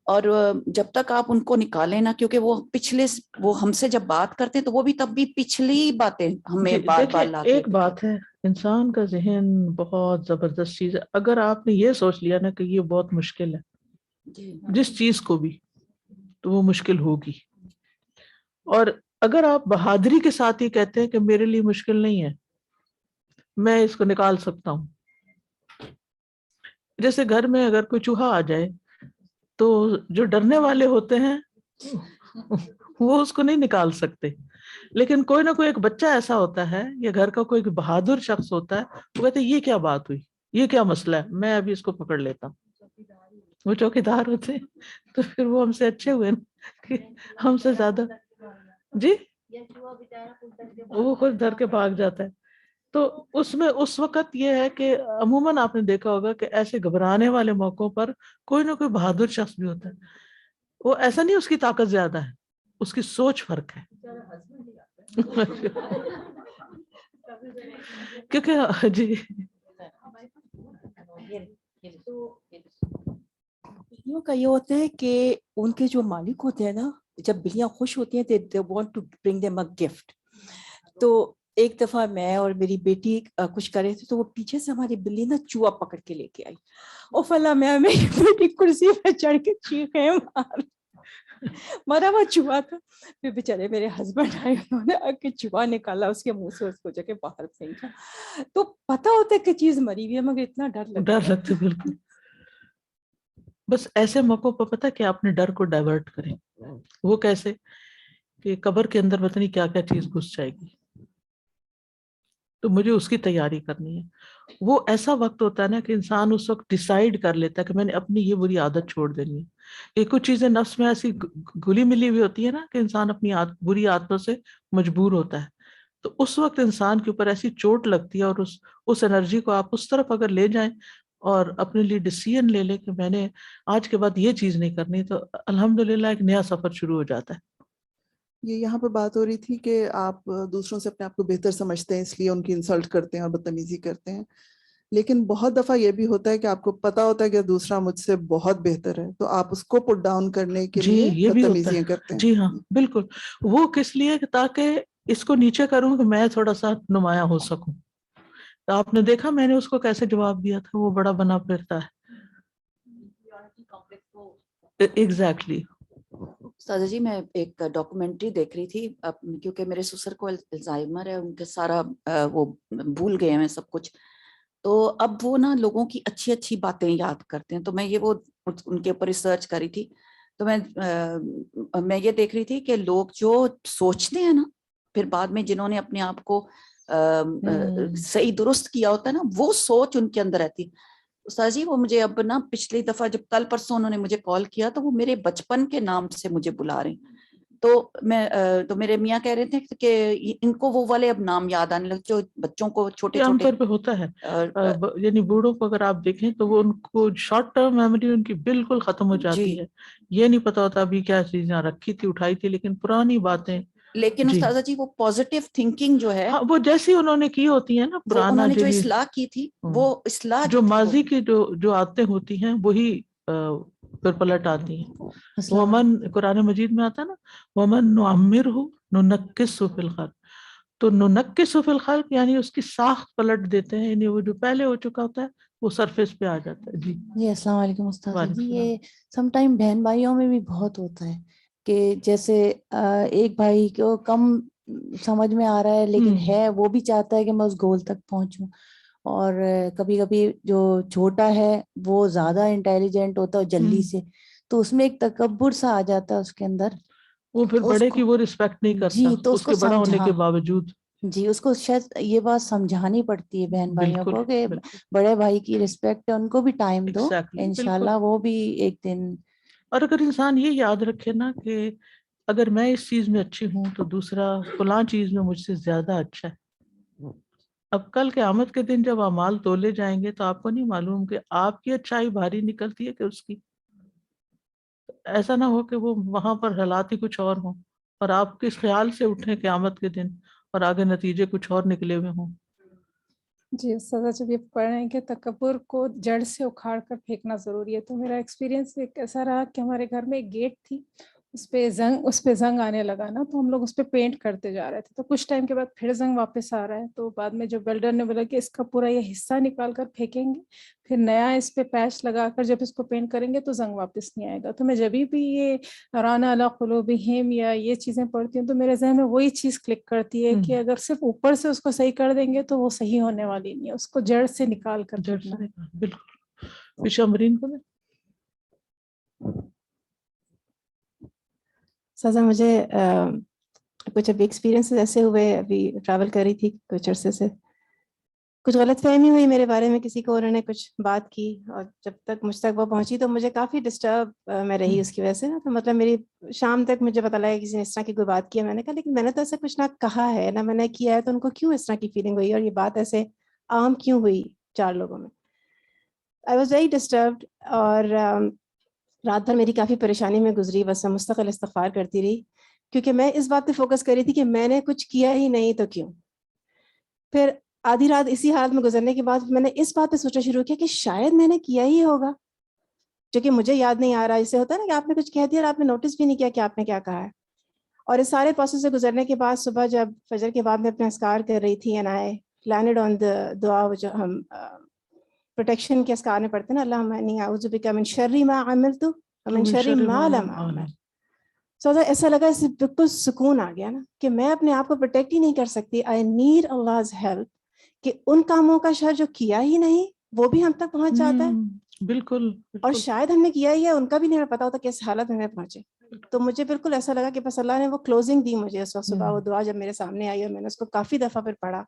اور جب تک آپ ان کو نکالیں نا، کیونکہ وہ پچھلے وہ ہم سے جب بات کرتے ہیں تو وہ بھی تب بھی پچھلی باتیں ہمیں بار بار لا کے. ایک بات ہے، انسان کا ذہن بہت زبردست چیز ہے. اگر آپ نے یہ سوچ لیا نا کہ یہ بہت مشکل ہے جس چیز کو بھی، تو وہ مشکل ہوگی. اور اگر آپ بہادری کے ساتھ یہ کہتے ہیں کہ میرے لیے مشکل نہیں ہے، میں اس کو نکال سکتا ہوں. جیسے گھر میں اگر کوئی چوہا آ جائے تو جو ڈرنے والے ہوتے ہیں وہ اس کو نہیں نکال سکتے، لیکن کوئی نہ کوئی ایک بچہ ایسا ہوتا ہے یا گھر کا کوئی بہادر شخص ہوتا ہے، وہ کہتے ہیں یہ کیا بات ہوئی، یہ کیا مسئلہ ہے، میں ابھی اس کو پکڑ لیتا ہوں. وہ چوکیدار ہوتے ہیں، تو پھر وہ ہم سے اچھے ہوئے نا کہ ہم سے زیادہ جی وہ خود ڈر کے بھاگ جاتا ہے. تو اس میں اس وقت یہ ہے کہ عموماً آپ نے دیکھا ہوگا کہ ایسے گھبرانے والے موقعوں پر کوئی نہ کوئی بہادر شخص بھی ہوتا ہے. وہ ایسا نہیں اس کی طاقت زیادہ ہے، اس کی سوچ فرق ہے. کیونکہ جی بلیوں کا یہ ہوتا ہے کہ ان کے جو مالک ہوتے ہیں نا، جب بلیاں خوش ہوتی ہیں they want to bring them a gift. تو ایک دفعہ میں اور میری بیٹی کچھ کر رہے تھے تو وہ پیچھے سے ہماری بلی نا چوہا پکڑ کے لے کے آئی، اور فلاں میں میری بیٹی کرسی پہ چڑھ کے چیخیں مرا ہوا چوہا تھا. پھر بیچارے میرے ہسبینڈ آئے، انہوں نے آ کے چوہا نکالا اس کے منہ سے، اس کو جا کے باہر پھینکا. تو پتا ہوتا ہے کہ چیز مری ہوئی ہے مگر اتنا ڈر لگتا. بالکل. بس ایسے موقعوں پر پتہ کہ اپنے ڈر کو ڈائیورٹ کریں. وہ کیسے کہ قبر کے اندر پتہ نہیں کیا کیا چیز گھس جائے گی. تو مجھے اس کی تیاری کرنی ہے. وہ ایسا وقت ہوتا ہے نا کہ انسان اس وقت ڈیسائیڈ کر لیتا ہے کہ میں نے اپنی یہ بری عادت چھوڑ دینی ہے. یہ کچھ چیزیں نفس میں ایسی گلی ملی ہوئی ہوتی ہے نا کہ انسان اپنی بری عادتوں سے مجبور ہوتا ہے. تو اس وقت انسان کے اوپر ایسی چوٹ لگتی ہے، اور اس انرجی کو آپ اس طرف اگر لے جائیں اور اپنے لیے ڈیسیژن لے لیں کہ میں نے آج کے بعد یہ چیز نہیں کرنی، تو الحمدللہ ایک نیا سفر شروع ہو جاتا ہے. یہ یہاں پہ بات ہو رہی تھی کہ آپ دوسروں سے اپنے آپ کو بہتر سمجھتے ہیں، اس لیے ان کی انسلٹ کرتے ہیں اور بدتمیزی کرتے ہیں. لیکن بہت دفعہ یہ بھی ہوتا ہے کہ آپ کو پتا ہوتا ہے کہ دوسرا مجھ سے بہت بہتر ہے، تو آپ اس کو پٹ ڈاؤن کرنے کے جی لیے یہ بھی ہوتا بدتمیزیاں ہے. کرتے ہیں. جی ہاں بالکل. وہ کس لیے؟ تاکہ اس کو نیچے کروں کہ میں تھوڑا سا نمایاں ہو سکوں. تو آپ نے دیکھا میں نے اس کو کیسے جواب دیا تھا، وہ بڑا بنا پھرتا ہے. ایگزیکٹلی. استاذہ جی میں ایک ڈاکومنٹری دیکھ رہی تھی، کیونکہ میرے سسر کو الزائمر ہے، ان کے سارا وہ بھول گئے ہیں سب کچھ. تو اب وہ نا لوگوں کی اچھی اچھی باتیں یاد کرتے ہیں. تو میں یہ وہ ان کے اوپر ریسرچ کری تھی. تو میں یہ دیکھ رہی تھی کہ لوگ جو سوچتے ہیں نا، پھر بعد میں جنہوں نے اپنے آپ کو صحیح درست کیا ہوتا ہے نا، وہ سوچ ان کے اندر رہتی. استاد جی وہ مجھے اب نا پچھلی دفعہ جب کل پرسوں انہوں نے مجھے کال کیا تو وہ میرے بچپن کے نام سے مجھے بلا رہے ہیں. تو میرے میاں کہہ رہے تھے کہ ان کو وہ والے اب نام یاد آنے لگے جو بچوں کو چھوٹے یہ عام چھوٹے. طور پہ ہوتا ہے. یعنی بوڑھوں کو اگر آپ دیکھیں تو وہ ان کو شارٹ ٹرم میموری ان کی بالکل ختم ہو جاتی ہے. یہ نہیں پتا ہوتا ابھی کیا چیزیں رکھی تھی اٹھائی تھی، لیکن پرانی باتیں. لیکن استاذہ جی وہ پازیٹیو تھنکنگ جو ہے، ہاں وہ جیسی انہوں نے کی ہوتی ہے نا، وہ پرانا انہوں نے جو اصلاح کی تھی، وہ اصلاح جو تھی ماضی کی جو عادتیں ہوتی ہیں وہی پھر پلٹ آتی ہیں. ومن قرآن مجید میں آتا ہے نا، ومن نعمرہ ننکسہ فی الخلق. تو ننکسہ فی الخلق یعنی اس کی ساخت پلٹ دیتے ہیں، یعنی وہ جو پہلے ہو چکا ہوتا ہے وہ سرفیس پہ آ جاتا ہے. جی السلام علیکم استاد جی. یہ سم ٹائم بہن بھائیوں میں بھی بہت ہوتا ہے کہ جیسے ایک بھائی کو کم سمجھ میں آ رہا ہے لیکن ہے، وہ بھی چاہتا ہے کہ میں اس گول تک پہنچوں. اور کبھی کبھی جو چھوٹا ہے وہ زیادہ انٹیلیجنٹ ہوتا ہے جلدی سے، تو اس میں ایک تکبر سا آ جاتا ہے اس کے اندر. وہ پھر بڑے کی وہ رسپیکٹ نہیں کرتا. جی تو اس کے بڑا ہونے کے باوجود. جی اس کو شاید یہ بات سمجھانی پڑتی ہے بہن بھائیوں کو کہ بڑے بھائی کی رسپیکٹ ہے، ان کو بھی ٹائم دو، انشاءاللہ وہ بھی ایک دن. اور اگر انسان یہ یاد رکھے نا کہ اگر میں اس چیز میں اچھی ہوں تو دوسرا فلاں چیز میں مجھ سے زیادہ اچھا ہے. اب کل قیامت کے دن جب اعمال تولے جائیں گے تو آپ کو نہیں معلوم کہ آپ کی اچھائی بھاری نکلتی ہے کہ اس کی. ایسا نہ ہو کہ وہ وہاں پر حالات ہی کچھ اور ہوں اور آپ کس خیال سے اٹھیں قیامت کے دن اور آگے نتیجے کچھ اور نکلے ہوئے ہوں. جی استاذہ جب یہ پڑھ رہے ہیں کہ تکبر کو جڑ سے اکھاڑ کر پھینکنا ضروری ہے، تو میرا ایکسپیرینس ایک ایسا رہا کہ ہمارے گھر میں ایک گیٹ تھی، اس پہ زنگ آنے لگا نا، تو ہم لوگ اس پہ پینٹ کرتے جا رہے تھے. تو کچھ ٹائم کے بعد پھر زنگ واپس آ رہا ہے، تو بعد میں جو بلڈر نے بولا کہ اس کا پورا یہ حصہ نکال کر پھینکیں گے، پھر نیا اس پہ پیچ لگا کر جب اس کو پینٹ کریں گے تو زنگ واپس نہیں آئے گا. تو میں جب بھی یہ رانا علی قلوبہم یا یہ چیزیں پڑھتی ہوں تو میرے ذہن میں وہی چیز کلک کرتی ہے کہ اگر صرف اوپر سے اس کو صحیح کر دیں گے تو وہ صحیح ہونے والی نہیں ہے، اس کو جڑ سے نکال کر پھینکنا. بالکل. شمرین کو سزا مجھے کچھ ابھی ایکسپیرینس ایسے ہوئے، ابھی ٹریول کر رہی تھی کچھ عرصے سے، کچھ غلط فہمی ہوئی میرے بارے میں، کسی کو انہوں نے کچھ بات کی اور جب تک مجھ تک وہ پہنچی تو مجھے کافی ڈسٹرب میں رہی اس کی وجہ سے نا. تو مطلب میری شام تک مجھے پتا لگا کسی نے اس طرح کی کوئی بات کی ہے. میں نے کہا لیکن میں نے تو ایسا کچھ نہ کہا ہے نہ میں نے کیا ہے، تو ان کو کیوں اس طرح کی فیلنگ ہوئی اور یہ بات ایسے عام کیوں ہوئی 4 لوگوں میں. آئی واز ویری ڈسٹربڈ اور رات بھر میری کافی پریشانی میں گزری، بس میں مستقل استغفار کرتی رہی کیونکہ میں اس بات پہ فوکس کر رہی تھی کہ میں نے کچھ کیا ہی نہیں تو کیوں. پھر آدھی رات اسی حالت میں گزرنے کے بعد میں نے اس بات پہ سوچنا شروع کیا کہ شاید میں نے کیا ہی ہوگا جو کہ مجھے یاد نہیں آ رہا. اسے ہوتا ہے نا کہ آپ نے کچھ کہہ دیا اور آپ نے نوٹس بھی نہیں کیا کہ آپ نے کیا کہا ہے. اور اس سارے پروسیس سے گزرنے کے بعد صبح جب فجر کے بعد میں اپنے اذکار کر رہی تھی اینڈ آئی لینڈڈ آن دا دعا جو ہم پروٹیکشن کے اذکار میں پڑھتے ہیں نا، اللہم انی اعوذ بک من شر ما عملت ومن شر ما لم اعمل. سو ایسا لگا اس سے بالکل سکون آ گیا نا کہ میں اپنے آپ کو پروٹیکٹ ہی نہیں کر سکتی. آئی نیڈ Allah's help کہ ان کاموں کا شر جو کیا ہی نہیں وہ بھی ہم تک پہنچ جاتا ہے. بالکل. اور شاید ہم نے کیا ہی ہے، ان کا بھی نہیں پتا ہوتا کس حالت میں پہنچے. تو مجھے بالکل ایسا لگا کہ بس اللہ نے وہ کلوزنگ دی مجھے اس وقت صبح، وہ دعا جب میرے سامنے آئی اور میں نے اس کو کافی دفعہ پھر پڑھا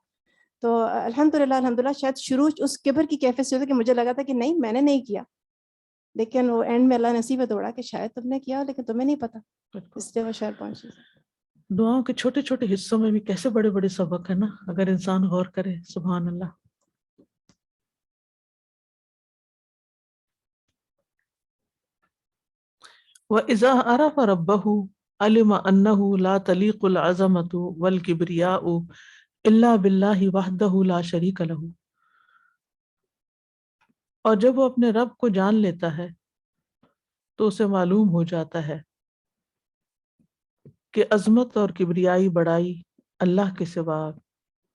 تو الحمدللہ شاید شروع اس کبر کی کیفیت سے ہوتا کہ مجھے لگا تھا کہ نہیں میں نے نہیں کیا، لیکن وہ اینڈ میں اللہ نصیب توڑا کہ شاید تم نے کیا لیکن تمہیں نہیں پتا، اس لیے وہ شاید پہنچی۔ دعاؤں کے چھوٹے چھوٹے حصوں میں بھی کیسے بڑے بڑے سبق ہیں نا، اگر انسان غور کرے. سبحان اللہ. وَإِذَا عَرَفَ رَبَّهُ عَلِمَ أَنَّهُ لَا تَلِيقُ الْعَظَمَةُ وَالْكِبْرِيَاءُ إِلَّا بِاللَّهِ وَحْدَهُ لَا شَرِيكَ لَهُ. اور جب وہ اپنے رب کو جان لیتا ہے تو اسے معلوم ہو جاتا ہے کہ عظمت اور کبریائی بڑائی اللہ کے سوا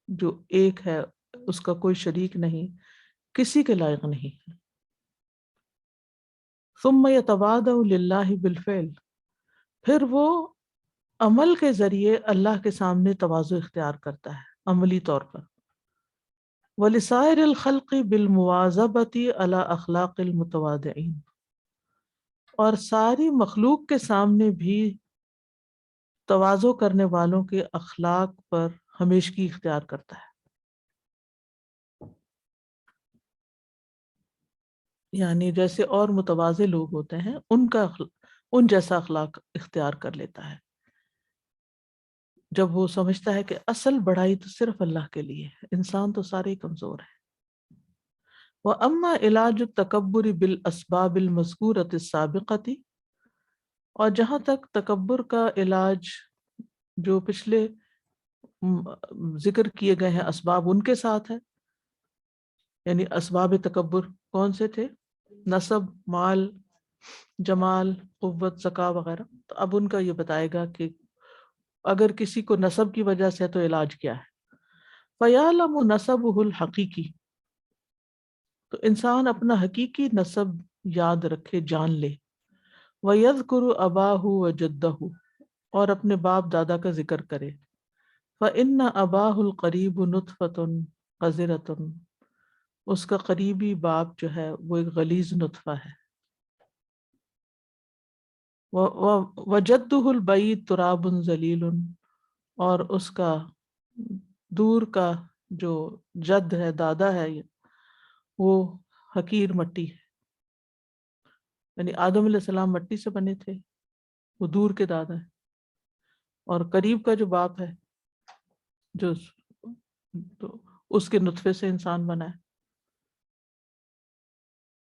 جو ایک ہے، اس کا کوئی شریک نہیں، کسی کے لائق نہیں ہے. ثم یتواضع للہ بالفعل، پھر وہ عمل کے ذریعے اللہ کے سامنے تواضع اختیار کرتا ہے عملی طور پر. ولسائر الخلق بالمواظبۃ علی اخلاق المتواضعین، اور ساری مخلوق کے سامنے بھی تواضع کرنے والوں کے اخلاق پر ہمیشگی اختیار کرتا ہے. یعنی جیسے اور متواضع لوگ ہوتے ہیں ان جیسا اخلاق اختیار کر لیتا ہے جب وہ سمجھتا ہے کہ اصل بڑائی تو صرف اللہ کے لیے ہے، انسان تو سارے ہی کمزور ہیں. وَأَمَّا علاج التکبر بالاسباب المذکورۃ السابقۃ، اور جہاں تک تکبر کا علاج جو پچھلے ذکر کیے گئے ہیں اسباب ان کے ساتھ ہے، یعنی اسباب تکبر کون سے تھے؟ نسب، مال، جمال، قوت، زکا وغیرہ. تو اب ان کا یہ بتائے گا کہ اگر کسی کو نسب کی وجہ سے تو علاج کیا ہے. فَيَعْلَمُ نَسَبُهُ الْحَقِيقِي، تو انسان اپنا حقیقی نسب یاد رکھے، جان لے. وَيَذْكُرُ أَبَاهُ وَجَدَّهُ، اور اپنے باپ دادا کا ذکر کرے. فَإِنَّ أَبَاهُ الْقَرِيبُ نُطْفَةٌ قَذِرَةٌ، اس کا قریبی باپ جو ہے وہ ایک غلیظ نطفہ ہے. وَجَدُّهُ الْبَعِيدُ تُرَابٌ ذَلِيلٌ، اور اس کا دور کا جو جد ہے، دادا ہے، وہ حقیر مٹی ہے. یعنی آدم علیہ السلام مٹی سے بنے تھے، وہ دور کے دادا ہے. اور قریب کا جو باپ ہے جو تو اس کے نطفے سے انسان بنا ہے.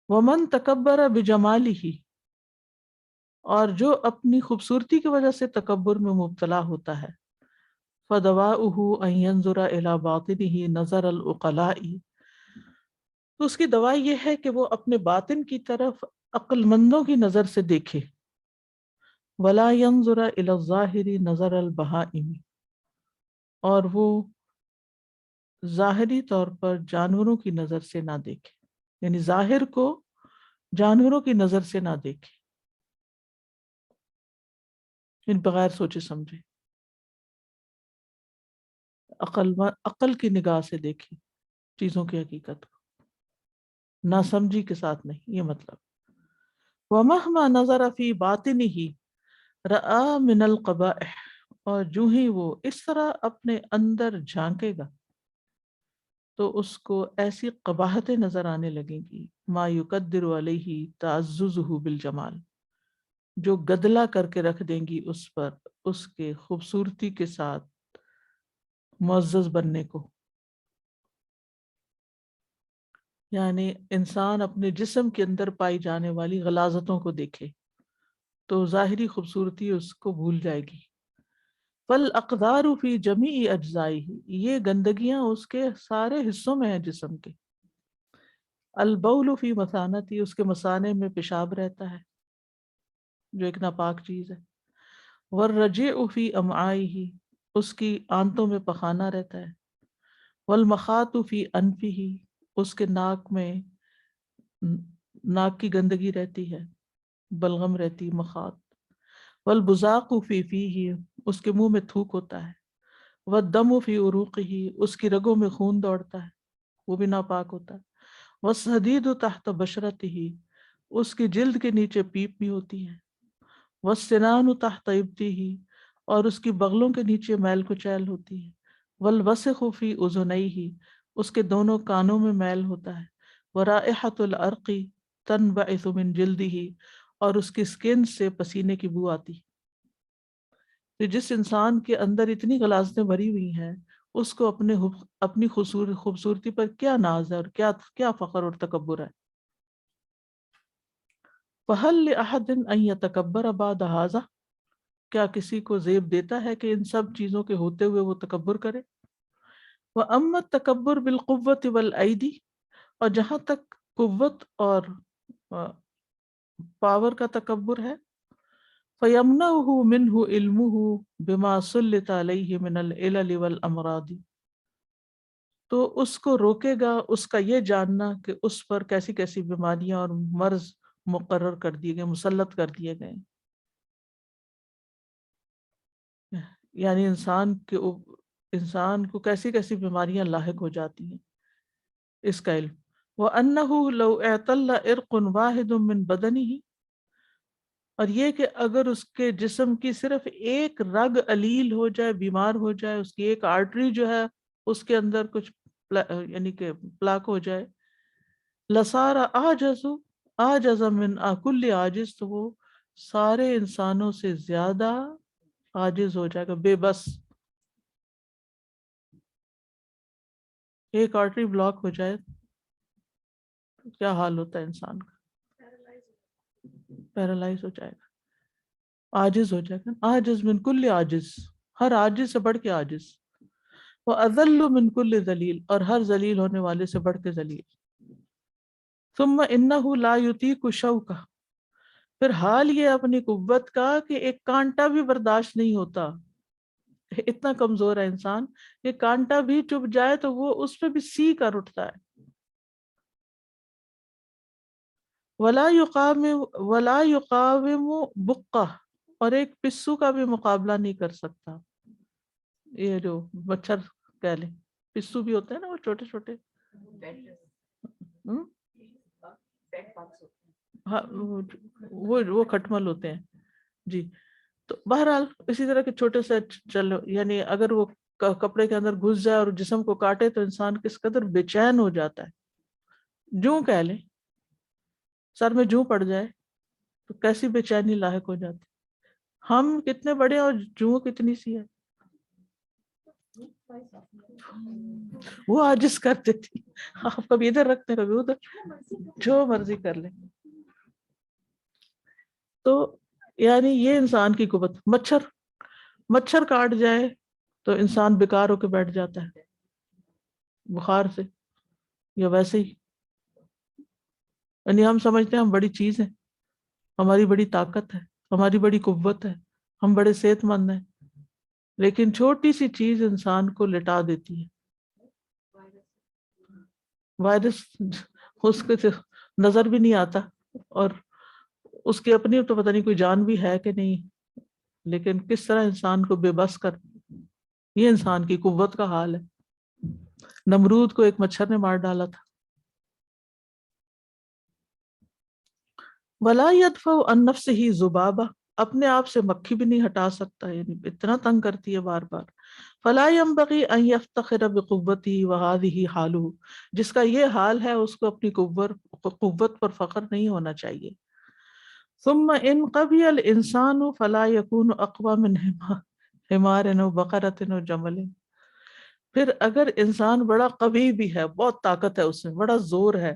وَمَن تَكَبَّرَ بِجَمَالِهِ، اور جو اپنی خوبصورتی کی وجہ سے تکبر میں مبتلا ہوتا ہے. فَدَوَاؤُهُ أَن يَنظُرَ إِلَى بَاطِنِهِ نَظَرَ الْعُقَلَاءِ، تو اس کی دوا یہ ہے کہ وہ اپنے باطن کی طرف عقل مندوں کی نظر سے دیکھے. وَلَا يَنظُرَ إِلَى الظَّاهِرِ نَظَرَ الْبَهَائِمِ، اور وہ ظاہری طور پر جانوروں کی نظر سے نہ دیکھے، یعنی ظاہر کو جانوروں کی نظر سے نہ دیکھے، ان بغیر سوچے سمجھے، عقل کی نگاہ سے دیکھے چیزوں کی حقیقت کو، نہ سمجھی کے ساتھ نہیں، یہ مطلب. وَمَهْمَا نَظَرَ فِي بَاطِنِهِ رَآ مِنَ الْقَبَائِحِ، اور جو ہی وہ اس طرح اپنے اندر جھانکے گا تو اس کو ایسی قباحتیں نظر آنے لگیں گی. ما یقدر علیہ تعززہ بالجمال، جو گدلا کر کے رکھ دیں گی اس پر اس کے خوبصورتی کے ساتھ معزز بننے کو. یعنی انسان اپنے جسم کے اندر پائی جانے والی غلاظتوں کو دیکھے تو ظاہری خوبصورتی اس کو بھول جائے گی. فَالْأَقْدَارُ فِي جَمِيعِ أَجْزَائِهِ، یہ گندگیاں اس کے سارے حصوں میں ہیں جسم کے. البول فی مثانتی، اس کے مثانے میں پیشاب رہتا ہے جو ایک ناپاک چیز ہے. والرجیع فی امعائہ، اس کی آنتوں میں پخانہ رہتا ہے. والمخاط فی انفہ، اس کے ناک میں ناک کی گندگی رہتی ہے، بلغم رہتی، مخاط. والبزاق فی فیہ، اس کے منہ میں تھوک ہوتا ہے. والدم فی عروقہ، اس کی رگوں میں خون دوڑتا ہے، وہ بھی ناپاک ہوتا ہے. والصدید تحت بشرتہ، اس کی جلد کے نیچے پیپ بھی ہوتی ہے. والسنان تحت ابطہ، اور اس کی بغلوں کے نیچے میل کچیل ہوتی ہے. والوسخ فی اذنیہ، اس کے دونوں کانوں میں میل ہوتا ہے، ورائحۃ العرق تنبعث من جلدہ، اور اس کی سکن سے پسینے کی بو آتی. تو جس انسان کے اندر اتنی غلاظتیں بھری ہوئی ہیں اس کو اپنی خوبصورتی پر کیا ناز ہے اور کیا فخر اور تکبر ہے. فَهَلْ لِأَحَدٍ أَن يَتَكَبَّرَ بَعْدَ هَذَا، کیا کسی کو زیب دیتا ہے کہ ان سب چیزوں کے ہوتے ہوئے وہ تکبر کرے. وَأَمَّا التَّكَبُّرُ بِالْقُوَّةِ وَالْأَيْدِ، اور جہاں تک قوت اور پاور کا تکبر ہے، فَيَمْنَعُهُ مِنْهُ عِلْمُهُ بِمَا سُلِّطَ عَلَيْهِ مِنَ الْعِلَلِ وَالْأَمْرَاضِ، تو اس کو روکے گا اس کا یہ جاننا کہ اس پر کیسی کیسی بیماریاں اور مرض مقرر کر دیے گئے، مسلط کر دیے گئے. یعنی انسان کو کیسی کیسی بیماریاں لاحق ہو جاتی ہیں، اس کا علم. وَأَنَّهُ لَوْ اعْتَلَّ عِرْقٌ وَاحِدٌ مِّن بَدَنِهِ، اور یہ کہ اگر اس کے جسم کی صرف ایک رگ علیل ہو جائے، بیمار ہو جائے، اس کی ایک آرٹری جو ہے اس کے اندر کچھ یعنی کہ پلاک ہو جائے، لَصَارَ أَعْجَزَ مِنْ كُلِّ عاجز، تو وہ سارے انسانوں سے زیادہ عاجز ہو جائے گا، بے بس. ایک آرٹری بلاک ہو جائے تو کیا حال ہوتا ہے انسان کا، پیرالائز ہو جائے گا، عاجز ہو جائے گا. عاجز من کل عاجز، ہر عاجز سے بڑھ کے عاجز. وَأَذَلُّ مِن كُلِّ ذلیل، اور ہر ذلیل ہونے والے سے بڑھ کے ذلیل. ثُمَّ إِنَّهُ لَا يُطِيقُ شَوْكَ، پھر حال یہ اپنی قوت کا کہ ایک کانٹا بھی برداشت نہیں ہوتا، اتنا کمزور ہے انسان کہ کانٹا بھی چبھ جائے تو وہ اس پہ بھی سی کر اٹھتا ہے. وَلَا يُقَاوِمُ بُقَّةً، اور ایک پسو کا بھی مقابلہ نہیں کر سکتا. یہ جو مچھر کہہ لیں، پسو بھی ہوتے ہیں نا وہ چھوٹے چھوٹے، ہاں وہ کھٹمل ہوتے ہیں جی. تو بہرحال اسی طرح کے چھوٹے سے یعنی اگر وہ کپڑے کے اندر گھس جائے اور جسم کو کاٹے تو انسان کس قدر بے چین ہو جاتا ہے. جوں کہہ لیں، سر میں جوں پڑ جائے تو کیسی بے چینی لاحق ہو جاتی. ہم کتنے بڑے اور جوں کتنی سی ہے. وہ عاجز کر دیتی، آپ کبھی ادھر رکھتے کبھی ادھر، جو مرضی کر لیں. تو یعنی یہ انسان کی قوت. مچھر کاٹ جائے تو انسان بیکار ہو کے بیٹھ جاتا ہے بخار سے یا ویسے ہی. یعنی ہم سمجھتے ہیں ہم بڑی چیز ہیں، ہماری بڑی طاقت ہے، ہماری بڑی قوت ہے، ہم بڑے صحت مند ہیں، لیکن چھوٹی سی چیز انسان کو لٹا دیتی ہے. وائرس اس کے نظر بھی نہیں آتا اور اس کی اپنی تو پتہ نہیں کوئی جان بھی ہے کہ نہیں، لیکن کس طرح انسان کو بے بس کر، یہ انسان کی قوت کا حال ہے. نمرود کو ایک مچھر نے مار ڈالا تھا. وَلَا يَدْفَعُ عَن نَفْسِهِ ذُبَابَةً، اپنے آپ سے مکھی بھی نہیں ہٹا سکتا، یعنی اتنا تنگ کرتی ہے بار بار. فَلَا يَنبَغِي أَن يَفْتَخِرَ بِقُوَّتِهِ وَهَذِهِ حَالُهُ، جس کا یہ حال ہے اس کو اپنی قوت پر فخر نہیں ہونا چاہیے. ثم ان قوی الانسان فلا يكون اقوى من حمار و بقرۃ و جمل، پھر اگر انسان بڑا قوی بھی ہے، بہت طاقت ہے اس میں، بڑا زور ہے،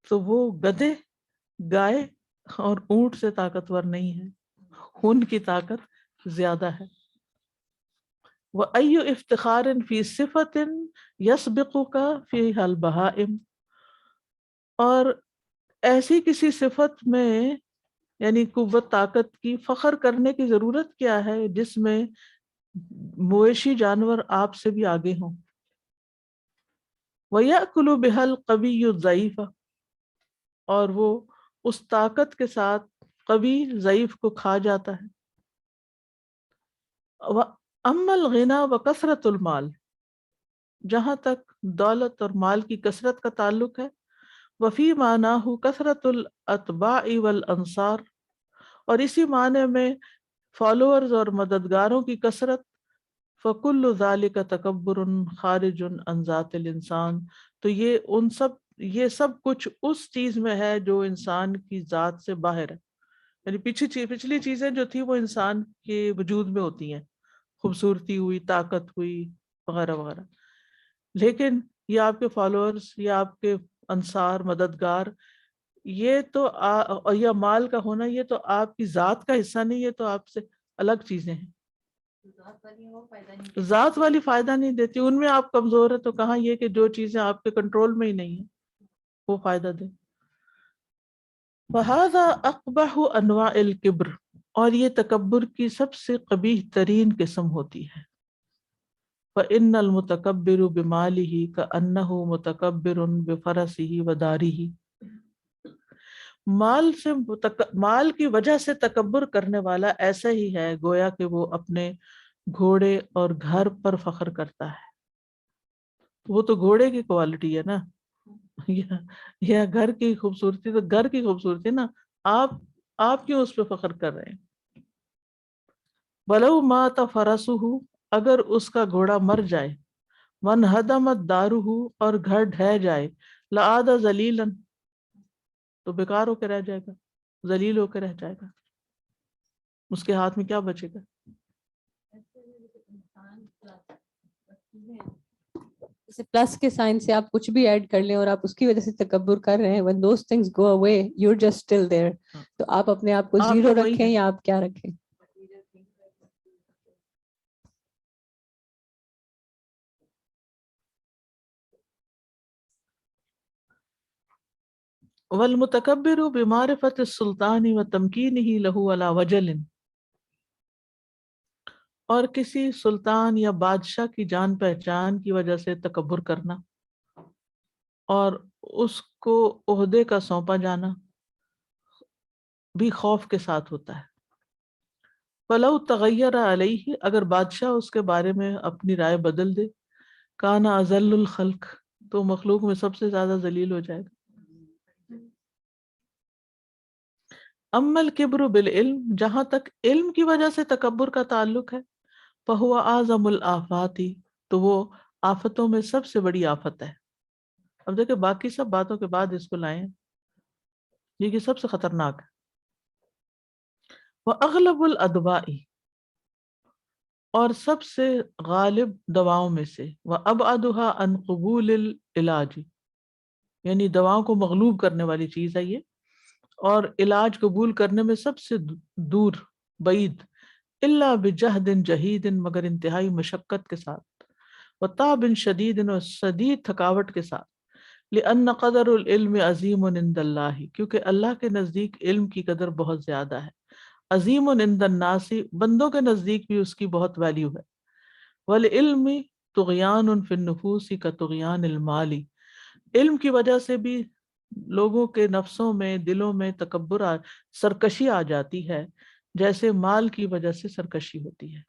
تو وہ گدھے، گائے اور اونٹ سے طاقتور نہیں ہے، ان کی طاقت زیادہ ہے. وَأَيُّ افتخار فی صفت یسبقک فیہا البہائم، اور ایسی کسی صفت میں یعنی قوت طاقت کی فخر کرنے کی ضرورت کیا ہے جس میں مویشی جانور آپ سے بھی آگے ہوں. وَيَأْكُلُ بِهَا الْقَوِيُّ الضَّعِيفَ، اور وہ اس طاقت کے ساتھ قوی ضعیف کو کھا جاتا ہے. وَأَمَّا الْغِنَى وَكَثْرَةُ الْمَالِ، جہاں تک دولت اور مال کی کثرت کا تعلق ہے، وفی معناہ کثرت الاتباع والانصار، اور اسی معنی میں فالوورز اور مددگاروں کی کثرت، فَكُلُّ ذَلِكَ تَكَبُّرٌ خَارِجٌ عَنْ ذَاتِ الْإِنسان، تو یہ سب کچھ اس چیز میں ہے جو انسان کی ذات سے باہر ہے، یعنی پچھلی چیزیں جو تھی وہ انسان کے وجود میں ہوتی ہیں، خوبصورتی ہوئی، طاقت ہوئی، وغیرہ وغیرہ، لیکن یہ آپ کے فالوورز یا آپ کے انصار، مددگار، یہ تو یا مال کا ہونا، یہ تو آپ کی ذات کا حصہ نہیں، یہ تو آپ سے الگ چیزیں ہیں. ذات والی فائدہ نہیں دیتی، ان میں آپ کمزور ہے، تو کہاں یہ کہ جو چیزیں آپ کے کنٹرول میں ہی نہیں ہیں وہ فائدہ دے. وَهَذَا أَقْبَحُ أَنْوَاعِ الْكِبْرِ، اور یہ تکبر کی سب سے قبیح ترین قسم ہوتی ہے. فَإِنَّ الْمُتَكَبِّرُ بِمَالِهِ كَأَنَّهُ مُتَكَبِّرٌ بِفَرَسِهِ وَدَارِهِ، مال کی وجہ سے تکبر کرنے والا ایسا ہی ہے گویا کہ وہ اپنے گھوڑے اور گھر پر فخر کرتا ہے. وہ تو گھوڑے کی کوالٹی ہے نا، یا گھر کی خوبصورتی، تو گھر کی خوبصورتی نا، آپ کیوں اس پہ فخر کر رہے ہیں؟ وَلَوْ مَاتَ فَرَسُهُ، اگر اس کا گھوڑا مر جائے، وَانْهَدَمَتْ دَارُهُ، اور گھر ڈھہ جائے، لَعَادَ ذَلِيلًا، تو بیکار ہو کے رہ جائے گا، ذلیل ہو کے رہ جائے گا، اس کے ہاتھ میں کیا بچے گا؟ جیسے پلس کے سائن سے آپ کچھ بھی ایڈ کر لیں اور آپ اس کی وجہ سے تکبر کر رہے ہیں، when those things go away you're just still there. تو آپ اپنے آپ کو زیرو رکھیں یا آپ کیا رکھیں؟ وَالْمُتَكَبِّرُ بِمَعْرِفَةِ السُّلْطَانِ وَتَمْكِينِهِ لَهُ عَلَى وَجَلٍ، اور کسی سلطان یا بادشاہ کی جان پہچان کی وجہ سے تکبر کرنا اور اس کو عہدے کا سونپا جانا بھی خوف کے ساتھ ہوتا ہے. فَلَوْ تَغَيَّرَ عَلَيْهِ، اگر بادشاہ اس کے بارے میں اپنی رائے بدل دے، كَانَ أَذَلُّ الْخَلْقِ، تو مخلوق میں سب سے زیادہ ذلیل ہو جائے گا. اما الکبر بالعلم، جہاں تک علم کی وجہ سے تکبر کا تعلق ہے، فہو اعظم الآفات، تو وہ آفتوں میں سب سے بڑی آفت ہے. اب دیکھیں باقی سب باتوں کے بعد اس کو لائیں، یہ سب سے خطرناک ہے. وَأَغْلَبُ الْأَدْوَاءِ، اور سب سے غالب دواؤں میں سے، وَأَبْعَدُهَا عَنْ قبول العلاج، یعنی دواؤں کو مغلوب کرنے والی چیز ہے یہ، اور علاج قبول کرنے میں سب سے دور، بعید، الا بجہد جہید، مگر انتہائی مشقت کے ساتھ، وتعب شدید، اور شدید تھکاوٹ کے ساتھ، لأن قدر العلم عظیم عند اللہ، کیونکہ اللہ کے نزدیک علم کی قدر بہت زیادہ ہے، عظیم عند الناس، بندوں کے نزدیک بھی اس کی بہت ویلیو ہے، والعلم طغیان فی النفوس کطغیان المال، علم کی وجہ سے بھی لوگوں کے نفسوں میں، دلوں میں تکبر سرکشی آ جاتی ہے، جیسے مال کی وجہ سے سرکشی ہوتی ہے.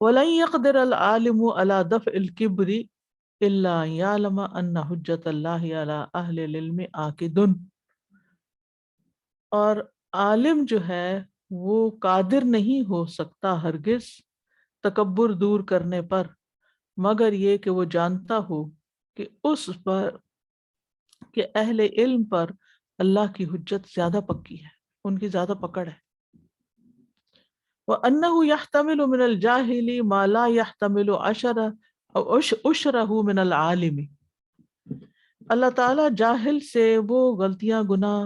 وَلَن يَقْدِرَ الْعَالِمُ عَلَى دَفْعِ الْكِبْرِ إِلَّا يَعْلَمَ أَنَّ حُجَّةَ اللَّهِ عَلَى أَهْلِ الْعِلْمِ عَاقِدٌ، اور عالم جو ہے وہ قادر نہیں ہو سکتا ہرگز تکبر دور کرنے پر، مگر یہ کہ وہ جانتا ہو کہ اس پر، کہ اہل علم پر اللہ کی حجت زیادہ پکی ہے، ان کی زیادہ پکڑ ہے. وَأَنَّهُ يَحْتَمِلُ مِنَ الْجَاهِلِ مَا لَا يَحْتَمِلُ عَشْرَهُ مِنَ الْعَالِمِ، اللہ تعالیٰ جاہل سے وہ غلطیاں گناہ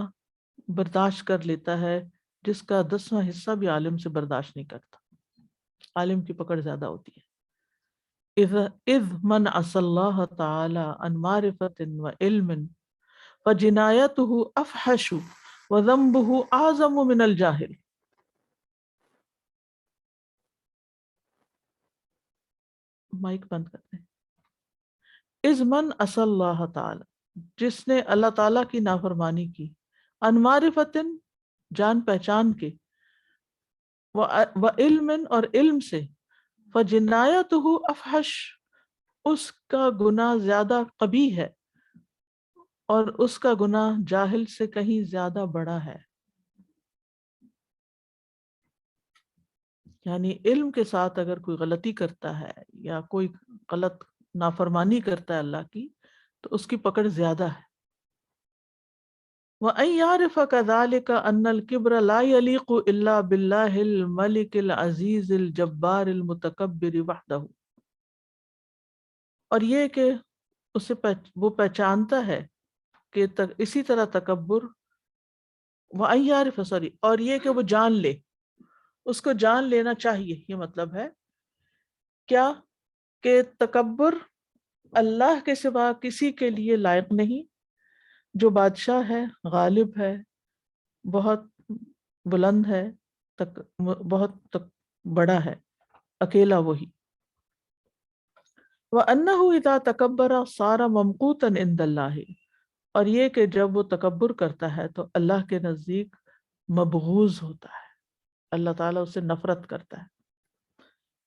برداشت کر لیتا ہے جس کا 10واں حصہ بھی عالم سے برداشت نہیں کرتا. عالم کی پکڑ زیادہ ہوتی ہے. اذ من عصى الله تعالى عن معرفة وعلم فجنایته افحش وذنبه اعظم من الجاہل. مائک بند کرتے ہیں. اذ من عصى الله تعالی، جس نے اللہ تعالیٰ کی نافرمانی کی، عن معرفت، جان پہچان کے، وعلم، اور علم سے، فجنایته افحش، اس کا گناہ زیادہ قبیح ہے، اور اس کا گناہ جاہل سے کہیں زیادہ بڑا ہے. یعنی علم کے ساتھ اگر کوئی غلطی کرتا ہے یا کوئی غلط نافرمانی کرتا ہے اللہ کی تو اس کی پکڑ زیادہ ہے. وَأَن يَعْرِفَ كَذَلِكَ أَنَّ الْكِبْرَ لَا يَلِيقُ إِلَّا بِاللَّهِ الْمَلِكِ الْعَزِيزِ الْجَبَّارِ الْمُتَكَبِّرِ وَحْدَهُ. اور یہ کہ وہ پہچانتا ہے کہ اسی طرح تکبر وَأَن يَعْرِفَ اور یہ کہ وہ جان لے، اس کو جان لینا چاہیے. یہ مطلب ہے کیا کہ تکبر اللہ کے سوا کسی کے لیے لائق نہیں، جو بادشاہ ہے، غالب ہے، بہت بلند ہے، بہت بڑا ہے، اکیلا وہی. وَأَنَّهُ إِذَا تَكَبَّرَ صَارَ مَمْقُوتًا عِندَ اللَّهِ اور یہ کہ جب وہ تکبر کرتا ہے تو اللہ کے نزدیک مبغوض ہوتا ہے، اللہ تعالیٰ اسے نفرت کرتا ہے.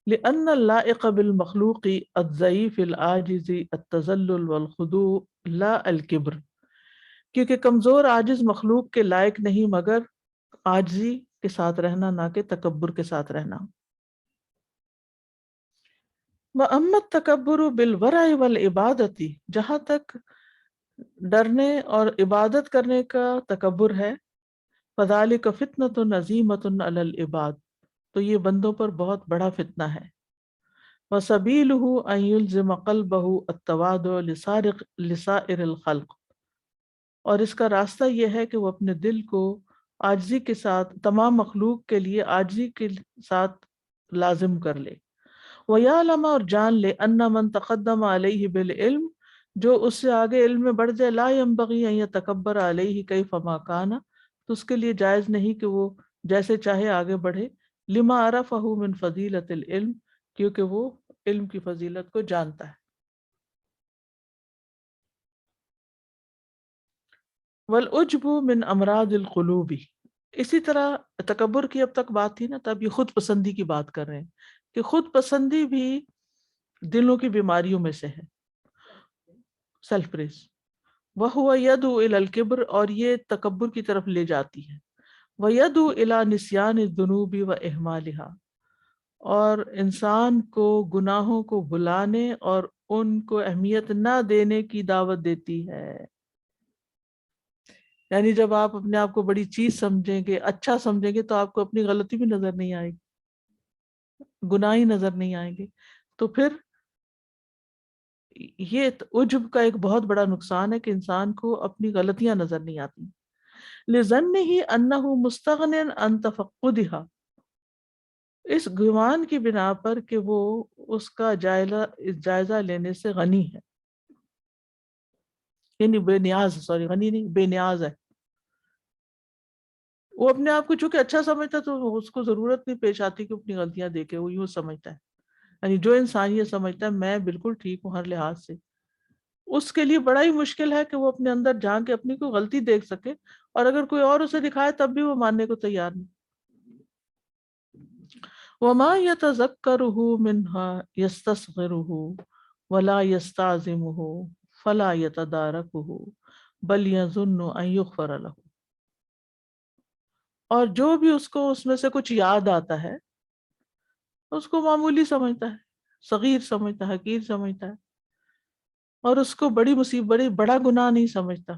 لأن اللائق بالمخلوق الضعیف العاجز التذلل والخضوع لا الکبر، کیونکہ کمزور عاجز مخلوق کے لائق نہیں مگر عاجزی کے ساتھ رہنا، نہ کہ تکبر کے ساتھ رہنا. وَأَمَّا التَّكَبُّرُ بِالْوَرَعِ وَالْعِبَادَةِ جہاں تک ڈرنے اور عبادت کرنے کا تکبر ہے، فَذَلِكَ فِتْنَةٌ عَظِيمَةٌ عَلَى الْعِبَادِ تو یہ بندوں پر بہت بڑا فتنہ ہے. وَسَبِيلُهُ أَن يُلْزِمَ قَلْبَهُ التَّوَاضُعَ لِسَائِرِ الْخَلْقِ اور اس کا راستہ یہ ہے کہ وہ اپنے دل کو عاجزی کے ساتھ تمام مخلوق کے لیے عاجزی کے ساتھ لازم کر لے. وَيَعْلَمَ اور جان لے أَنَّ مَن تَقَدَّمَ عَلَيْهِ بِالْعِلْمِ جو اس سے آگے علم میں بڑھ جائے، لَا يَنبَغِي أَن يَتَكَبَّرَ عَلَيْهِ كَيْفَمَا كَانَ تو اس کے لیے جائز نہیں کہ وہ جیسے چاہے آگے بڑھے. لِمَا عَرَفَهُ مِن فَضِيلَةِ الْعِلْمِ کیونکہ وہ علم کی فضیلت کو جانتا ہے. وَالْعُجْبُ مِنْ أَمْرَاضِ الْقُلُوبِ اسی طرح تکبر کی اب تک بات تھی نا، تب یہ خود پسندی کی بات کر رہے ہیں کہ خود پسندی بھی دلوں کی بیماریوں میں سے ہے. سیلف پریز وَهُوَ يَدْعُو إِلَى الْكِبْرِ اور یہ تکبر کی طرف لے جاتی ہے. وَيَدْعُو إِلَى نِسْيَانِ الذُّنُوبِ وَإِهْمَالِهَا اور انسان کو گناہوں کو بھلانے اور ان کو اہمیت نہ دینے کی دعوت دیتی ہے. یعنی جب آپ اپنے آپ کو بڑی چیز سمجھیں گے، اچھا سمجھیں گے، تو آپ کو اپنی غلطی بھی نظر نہیں آئے گی، گناہ ہی نظر نہیں آئیں گے. تو پھر یہ عجب کا ایک بہت بڑا نقصان ہے کہ انسان کو اپنی غلطیاں نظر نہیں آتی. لِظَنِّهِ أَنَّهُ مُسْتَغْنٍ عَن تَفَقُّدِهَا اس گمان کی بنا پر کہ وہ اس کا جائزہ لینے سے غنی ہے، یعنی بے نیاز، غنی نہیں، بے نیاز ہے. وہ اپنے آپ کو چونکہ اچھا سمجھتا تو اس کو ضرورت نہیں پیش آتی کہ اپنی غلطیاں دیکھے، وہ یوں سمجھتا ہے. یعنی جو انسان یہ سمجھتا ہے میں بالکل ٹھیک ہوں ہر لحاظ سے، اس کے لیے بڑا ہی مشکل ہے کہ وہ اپنے اندر جھانک کے اپنی کوئی غلطی دیکھ سکے، اور اگر کوئی اور اسے دکھائے تب بھی وہ ماننے کو تیار نہیں. وَمَا يَتَذَكَّرُهُ مِنْهَا يَسْتَصْغِرُهُ وَلَا يَسْتَعْظِمُهُ فَلَا يَتَدَارَكُهُ بَلْ يَظُنُّ أَن يُغْفَرَ لَهُ اور جو بھی اس کو اس میں سے کچھ یاد آتا ہے اس کو معمولی سمجھتا ہے، صغیر سمجھتا ہے، حقیر سمجھتا ہے، اور اس کو بڑی مصیبت، بڑا گناہ نہیں سمجھتا،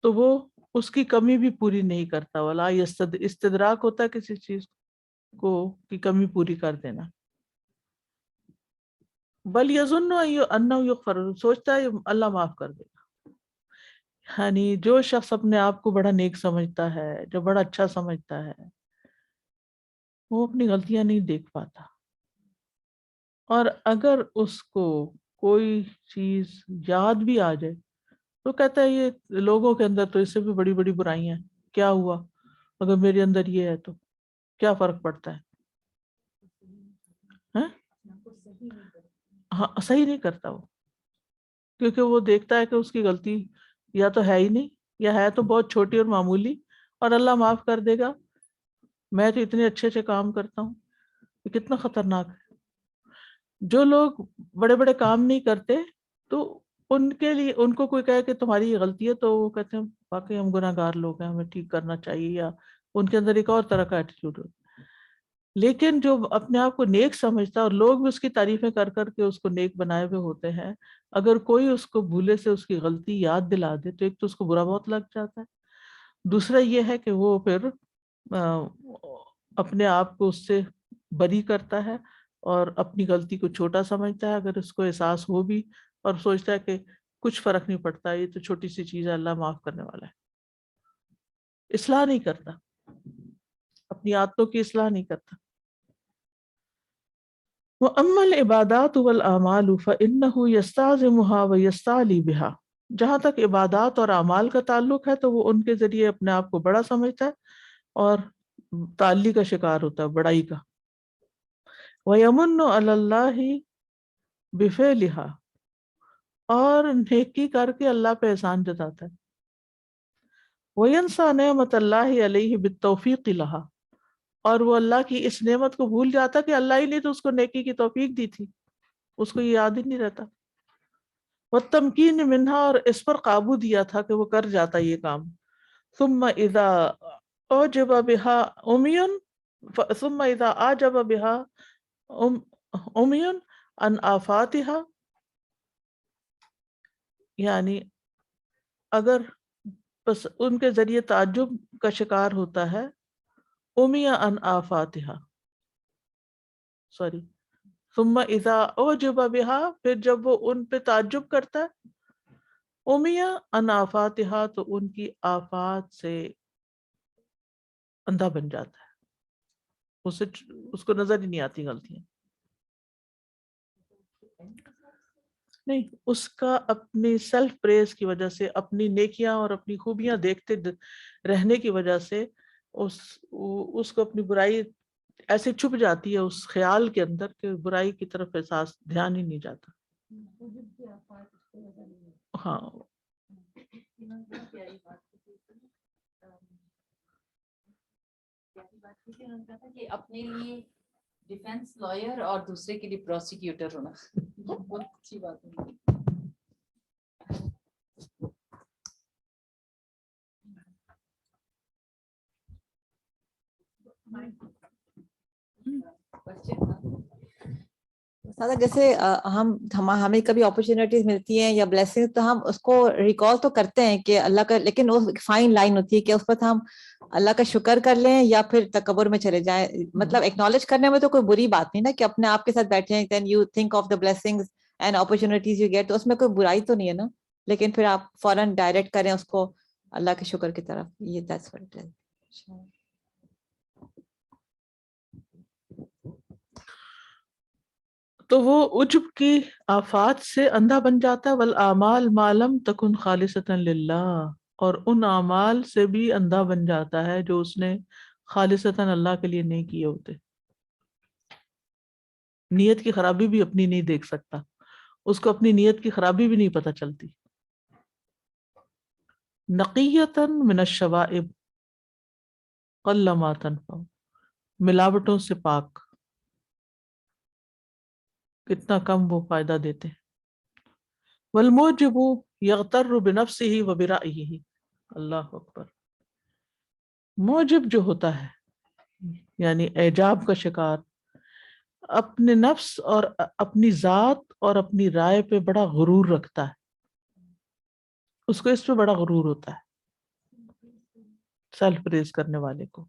تو وہ اس کی کمی بھی پوری نہیں کرتا. ولا استدراک ہوتا ہے کسی چیز کو کی کمی پوری کر دینا. بل یظن انہ یغفر سوچتا ہے اللہ معاف کر دے گا. یعنی جو شخص اپنے آپ کو بڑا نیک سمجھتا ہے، جو بڑا اچھا سمجھتا ہے، وہ اپنی غلطیاں نہیں دیکھ پاتا، اور اگر اس کو کوئی چیز یاد بھی آ جائے تو کہتا ہے یہ لوگوں کے اندر تو اس سے بھی بڑی بڑی برائیاں ہیں، کیا ہوا اگر میرے اندر یہ ہے تو کیا فرق پڑتا ہے. ہاں صحیح نہیں کرتا وہ، کیونکہ وہ دیکھتا ہے کہ اس کی غلطی یا تو ہے ہی نہیں، یا ہے تو بہت چھوٹی اور معمولی، اور اللہ معاف کر دے گا. میں تو اتنے اچھے اچھے کام کرتا ہوں. یہ کتنا خطرناک ہے. جو لوگ بڑے بڑے کام نہیں کرتے تو ان کے لیے ان کو کوئی کہے کہ تمہاری یہ غلطی ہے تو وہ کہتے ہیں واقعی ہم گناہ گار لوگ ہیں، ہمیں ٹھیک کرنا چاہیے، یا ان کے اندر ایک اور طرح کا ایٹیٹیوڈ ہوتا ہے. لیکن جو اپنے آپ کو نیک سمجھتا ہے اور لوگ بھی اس کی تعریفیں کر کر کے اس کو نیک بنائے ہوئے ہوتے ہیں، اگر کوئی اس کو بھولے سے اس کی غلطی یاد دلا دے تو ایک تو اس کو برا بہت لگ جاتا ہے، دوسرا یہ ہے کہ وہ پھر اپنے آپ کو اس سے بری کرتا ہے اور اپنی غلطی کو چھوٹا سمجھتا ہے، اگر اس کو احساس ہو بھی، اور سوچتا ہے کہ کچھ فرق نہیں پڑتا، یہ تو چھوٹی سی چیز ہے، اللہ معاف کرنے والا ہے، اصلاح نہیں کرتا، اپنی عادتوں کی اصلاح نہیں کرتا۔ وَأَمَّا الْعِبَادَاتُ وَالْأَعْمَالُ فَإِنَّهُ يَسْتَعْظِمُهَا وَيَسْتَعْلِي بِهَا، جہاں تک عبادات اور اعمال کا تعلق ہے تو وہ ان کے ذریعے اپنے آپ کو بڑا سمجھتا ہے اور تعلی کا شکار ہوتا ہے، بڑائی کا۔ وَيَمُنُّ عَلَى اللَّهِ بِفِعْلِهَا، اور نیکی کر کے اللہ پہ احسان جتاتا ہے۔ وَيَنْسَى نِعْمَةَ اللَّهِ عَلَيْهِ بِالتَّوْفِيقِ لَهَا، اور وہ اللہ کی اس نعمت کو بھول جاتا کہ اللہ ہی نے تو اس کو نیکی کی توفیق دی تھی، اس کو یہ یاد ہی نہیں رہتا۔ وَالتَّمْكِينِ مِنْهَا، اور اس پر قابو دیا تھا کہ وہ کر جاتا یہ کام۔ ثُمَّ إِذَا أُعْجِبَ بِهَا أُمِيٌّ ثُمَّ إِذَا أَعْجَبَ بِهَا أُمِيٌّ عَنْ آفَاتِهَا، یعنی اگر بس ان کے ذریعے تعجب کا شکار ہوتا ہے، امیہ ان آفاتہا، ثم اذا اعجب بها، پھر جب وہ ان پہ تعجب کرتا ہے، امیہ ان آفاتہا، تو ان کی آفات سے اندھا بن جاتا ہے، اس کو نظر ہی نہیں آتی غلطیاں، نہیں، اس کا اپنی سیلف پریز کی وجہ سے، اپنی نیکیاں اور اپنی خوبیاں دیکھتے رہنے کی وجہ سے اس کو اپنی برائی ایسے چھپ جاتی ہے اس خیال کے اندر کہ برائی کی طرف احساس دھیان ہی نہیں جاتا۔ ہاں، کہ اپنے لیے ڈیفینس لائر اور دوسرے کے لیے پروسیکیوٹر ہونا بہت اچھی بات ہے۔ جیسے ہمیں کبھی اپرچونیٹیز ملتی ہیں یا بلیسنگ، تو ہم اس کو ریکال تو کرتے ہیں کہ اللہ کا، لیکن وہ فائن لائن ہوتی ہے کہ اس پر ہم اللہ کا شکر کر لیں یا پھر تکبر میں چلے جائیں۔ مطلب ایکنالج کرنے میں تو کوئی بری بات نہیں نا کہ اپنے آپ کے ساتھ بیٹھے ہیں، then you think of the blessings and opportunities you get, تو اس میں کوئی برائی تو نہیں ہے نا، لیکن پھر آپ فوراً ڈائریکٹ کریں اس کو اللہ کے شکر کی طرف، یہ دیٹس واٹ اٹ از۔ تو وہ عجب کی آفات سے اندھا بن جاتا ہے۔ والاعمال ما لم تکن خالصتا للہ، اور ان اعمال سے بھی اندھا بن جاتا ہے جو اس نے خالصتا اللہ کے لیے نہیں کیے ہوتے۔ نیت کی خرابی بھی اپنی نہیں دیکھ سکتا، اس کو اپنی نیت کی خرابی بھی نہیں پتہ چلتی۔ نقیتا من الشوائب قل ما تنفع، ملاوٹوں سے پاک، کتنا کم وہ فائدہ دیتے ہیں۔ والموجب یغتر بنفسہ وبرأیہ، اللہ اکبر، موجب جو ہوتا ہے یعنی اعجاب کا شکار، اپنے نفس اور اپنی ذات اور اپنی رائے پہ بڑا غرور رکھتا ہے، اس کو اس پہ بڑا غرور ہوتا ہے، سیلف پریز کرنے والے کو۔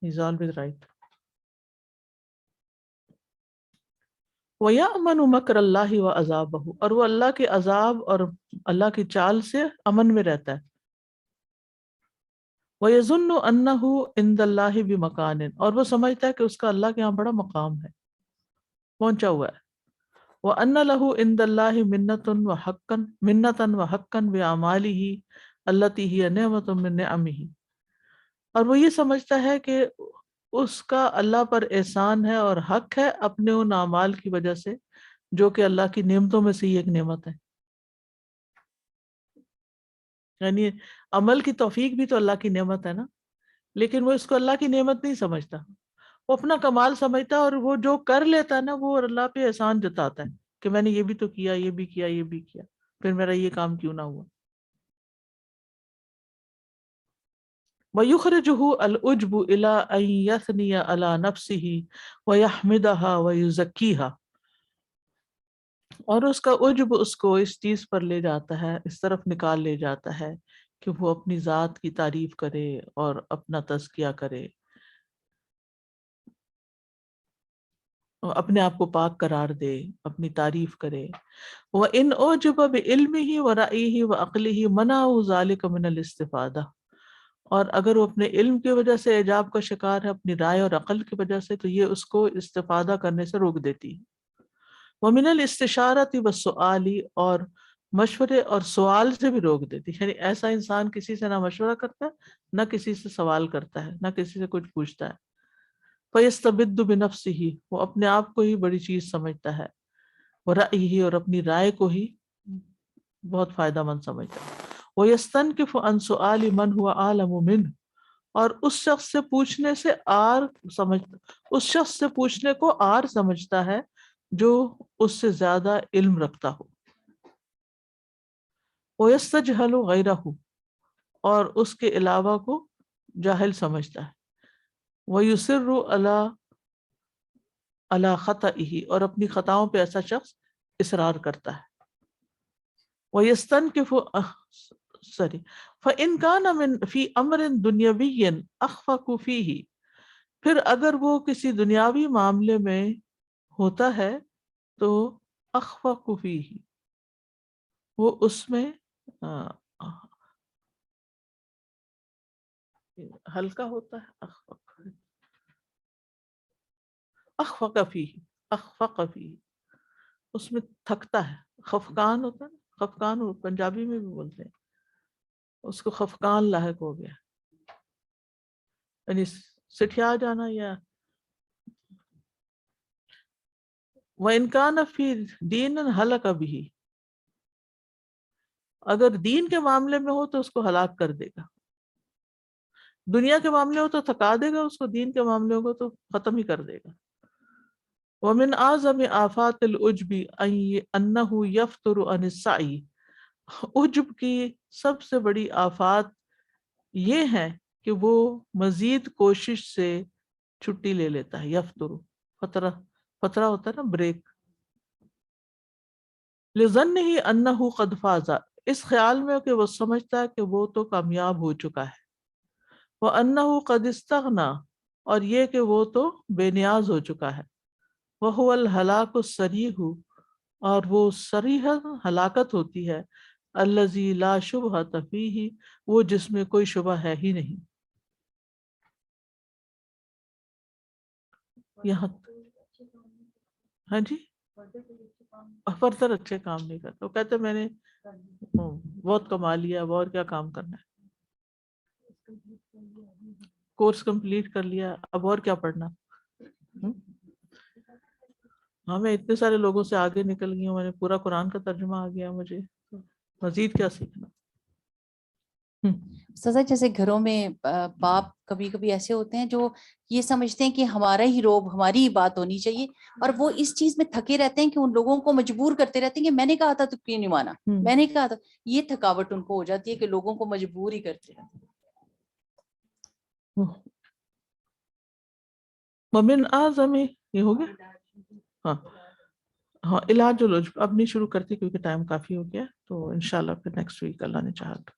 He's always right. وَيَأْمَنُ مَكْرَ اللَّهِ وَعَذَابَهُ، اور وہ اللہ کے عذاب اور اللہ کی چال سے امن میں رہتا ہے۔ وَيَظُنُّ أَنَّهُ عِندَ اللَّهِ بِمَكَانٍ، اور وہ سمجھتا ہے کہ اس کا اللہ کے ہاں بڑا مقام ہے، پہنچا ہوا ہے۔ وَأَنَّ لَهُ عِندَ اللَّهِ مِنَّةً وَحَقًّا بِأَعْمَالِهِ الَّتِي هِيَ نِعْمَةٌ مِّن نِعَمِهِ، اور وہ یہ سمجھتا ہے کہ اس کا اللہ پر احسان ہے اور حق ہے اپنے ان اعمال کی وجہ سے جو کہ اللہ کی نعمتوں میں سے ہی ایک نعمت ہے۔ یعنی عمل کی توفیق بھی تو اللہ کی نعمت ہے نا، لیکن وہ اس کو اللہ کی نعمت نہیں سمجھتا، وہ اپنا کمال سمجھتا ہے، اور وہ جو کر لیتا ہے نا وہ اللہ پہ احسان جتاتا ہے کہ میں نے یہ بھی تو کیا، یہ بھی کیا، یہ بھی کیا، پھر میرا یہ کام کیوں نہ ہوا۔ وَيُخْرِجُهُ الْعُجْبُ إِلَىٰ أَن يَثْنِيَ عَلَىٰ نَفْسِهِ وَيَحْمِدَهَا وَيُزَكِّيهَا، اور اس کا عجب اس کو اس چیز پر لے جاتا ہے، اس طرف نکال لے جاتا ہے کہ وہ اپنی ذات کی تعریف کرے اور اپنا تزکیہ کرے، اپنے آپ کو پاک قرار دے، اپنی تعریف کرے۔ وَإِنْ أُعْجِبَ بِعِلْمِهِ وَرَأْيِهِ وَعَقْلِهِ مَنَعَهُ ذَلِكَ مِنَ الْإِسْتِفَادَةِ، اور اگر وہ اپنے علم کی وجہ سے اعجاب کا شکار ہے، اپنی رائے اور عقل کی وجہ سے، تو یہ اس کو استفادہ کرنے سے روک دیتی ہے۔ وَمِنَ الْإِسْتِشَارَةِ وَالسُّؤَالِ، اور مشورے اور سوال سے بھی روک دیتی، یعنی ایسا انسان کسی سے نہ مشورہ کرتا ہے، نہ کسی سے سوال کرتا ہے، نہ کسی سے کچھ پوچھتا ہے۔ فَيَسْتَبِدُّ بِنَفْسِهِ، وہ اپنے آپ کو ہی بڑی چیز سمجھتا ہے، وَرَأْيِهِ، اور اپنی رائے کو ہی بہت فائدہ مند سمجھتا ہے۔ وَيَسْتَنْكِفُ عَنْ سُؤَالِ مَنْ هُوَ أَعْلَمُ مِنْهُ، اور اس شخص سے پوچھنے سے اس شخص سے پوچھنے کو آر سمجھتا ہے جو اس سے زیادہ علم رکھتا ہو۔ وَيَسْتَجْهَلُ غَيْرَهُ، اور اس کے علاوہ کو جاہل سمجھتا ہے۔ وَيُصِرُّ عَلَى خَطَئِهِ، اور اپنی خطاؤں پہ ایسا شخص اصرار کرتا ہے۔ وَيَسْتَنْكِفُ فَإِنْ كَانَ فِي أَمْرٍ دُنْيَوِيٍّ أَخْفَقُ فِيهِ، پھر اگر وہ کسی دنیاوی معاملے میں ہوتا ہے تو أَخْفَقُ فِيهِ، وہ اس میں ہلکا ہوتا ہے، أَخْفَقَ فِيهِ، اس میں تھکتا ہے، خفقان ہوتا ہے، خفقان پنجابی میں بھی بولتے ہیں، اس کو خفقان لاحق ہو گیا، یعنی سٹھیا جانا۔ یا وَإِنْ كَانَ فِي دِينٍ هَلَكَ بِهِ، اگر دین کے معاملے میں ہو تو اس کو ہلاک کر دے گا، دنیا کے معاملے ہو تو تھکا دے گا اس کو، دین کے معاملے ہو تو ختم ہی کر دے گا۔ وَمِنْ أَعْظَمِ آفَاتِ الْعُجْبِ أَنَّهُ يَفْطُرُ عَنِ السَّعْيِ، عجب کی سب سے بڑی آفات یہ ہے کہ وہ مزید کوشش سے چھٹی لے لیتا ہے۔ یفتر، فترہ ہوتا ہے نا، بریک۔ لِظَنِّهِ أَنَّهُ قَدْ فَازَ، اس خیال میں کہ وہ سمجھتا ہے کہ وہ تو کامیاب ہو چکا ہے۔ وَأَنَّهُ قَدْ اسْتَغْنَى، اور یہ کہ وہ تو بے نیاز ہو چکا ہے۔ وَهُوَ الْهَلَاكُ الصَّرِيحُ، اور وہ صریح ہلاکت ہوتی ہے، الَّذِي لَا شُبْهَةَ فِيهِ، وہ جس میں کوئی شبہ ہے ہی نہیں۔ یہاں ہاں جی، فردر اچھے کام نہیں کرتا، وہ کہتے میں نے بہت کما لیا، اب اور کیا کام کرنا ہے، کورس کمپلیٹ کر لیا، اب اور کیا پڑھنا۔ ہاں، میں اتنے سارے لوگوں سے آگے نکل گئی ہوں، میں نے پورا قرآن کا ترجمہ آ گیا، مجھے مزید کیا سیکھنا۔ سزا جیسے گھروں میں باپ کبھی کبھی ایسے ہوتے ہیں جو یہ سمجھتے ہیں کہ ہمارا ہی روب، ہماری ہی بات ہونی چاہیے، اور وہ اس چیز میں تھکے رہتے ہیں کہ ان لوگوں کو مجبور کرتے رہتے ہیں کہ میں نے کہا تھا تو کیوں نہیں مانا، میں نے کہا تھا۔ یہ تھکاوٹ ان کو ہو جاتی ہے کہ لوگوں کو مجبور ہی کرتے رہتے ہیں۔ ومن اعظم، یہ ہو گیا، ہاں علاج العجب اب نہیں شروع کرتی کیونکہ ٹائم کافی ہو گیا، تو انشاءاللہ پھر نیکسٹ ویک اللہ نے چاہا تو۔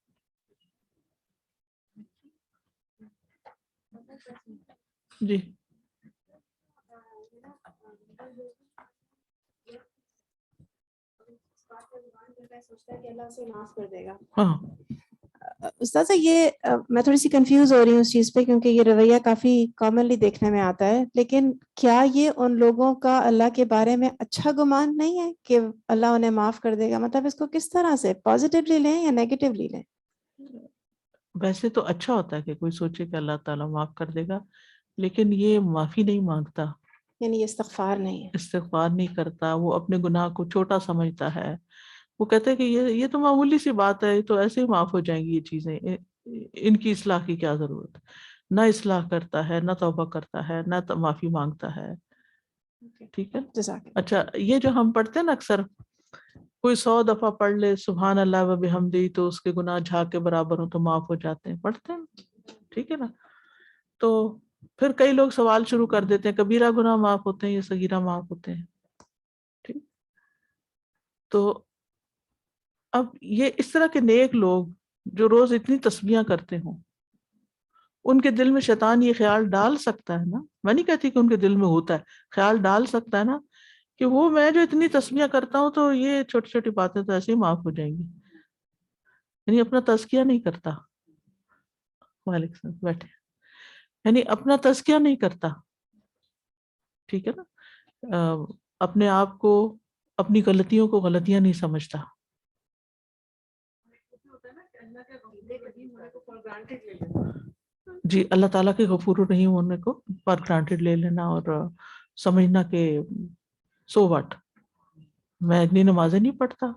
جی ہاں استاذہ، یہ میں تھوڑی سی کنفیوز ہو رہی ہوں اس چیز پہ، کیونکہ یہ رویہ کافی کامنلی دیکھنے میں آتا ہے، لیکن کیا یہ ان لوگوں کا اللہ کے بارے میں اچھا گمان نہیں ہے کہ اللہ انہیں معاف کر دے گا؟ مطلب اس کو کس طرح سے پازیٹیولی لیں یا نیگیٹیولی لیں؟ ویسے تو اچھا ہوتا ہے کہ کوئی سوچے کہ اللہ تعالیٰ معاف کر دے گا، لیکن یہ معافی نہیں مانگتا، یعنی یہ استغفار نہیں ہے، استغفار نہیں کرتا، وہ اپنے گناہ کو چھوٹا سمجھتا ہے، وہ کہتے ہیں کہ یہ تو معمولی سی بات ہے، یہ تو ایسے ہی معاف ہو جائیں گی یہ چیزیں، ان کی اصلاح کی کیا ضرورت۔ نہ اصلاح کرتا ہے، نہ توبہ کرتا ہے، نہ معافی مانگتا ہے۔ ٹھیک ہے، اچھا یہ جو ہم پڑھتے ہیں نا اکثر، کوئی 100 دفعہ پڑھ لے سبحان اللہ و بحمدہ تو اس کے گناہ جھاگ کے برابر ہو تو معاف ہو جاتے ہیں، پڑھتے ہیں، ٹھیک ہے نا. تو پھر کئی لوگ سوال شروع کر دیتے ہیں کبیرہ گناہ معاف ہوتے ہیں یا صغیرہ معاف ہوتے ہیں. ٹھیک. تو اب یہ اس طرح کے نیک لوگ جو روز اتنی تسبیحاں کرتے ہوں, ان کے دل میں شیطان یہ خیال ڈال سکتا ہے نا, میں نہیں کہتی کہ ان کے دل میں ہوتا ہے, خیال ڈال سکتا ہے نا کہ وہ میں جو اتنی تسبیحاں کرتا ہوں تو یہ چھوٹی چھوٹی باتیں تو ایسے ہی معاف ہو جائیں گی. یعنی اپنا تزکیہ نہیں کرتا. وعلیکم السلام, بیٹھے. یعنی اپنا تزکیہ نہیں کرتا. ٹھیک ہے نا, اپنے آپ کو, اپنی غلطیوں کو غلطیاں نہیں سمجھتا. جی, اللہ تعالیٰ کے غفور الرحیم ہونے کو پر گرانٹیڈ لے لینا اور سمجھنا کہ سو واٹ, میں اتنی نمازیں نہیں پڑھتا,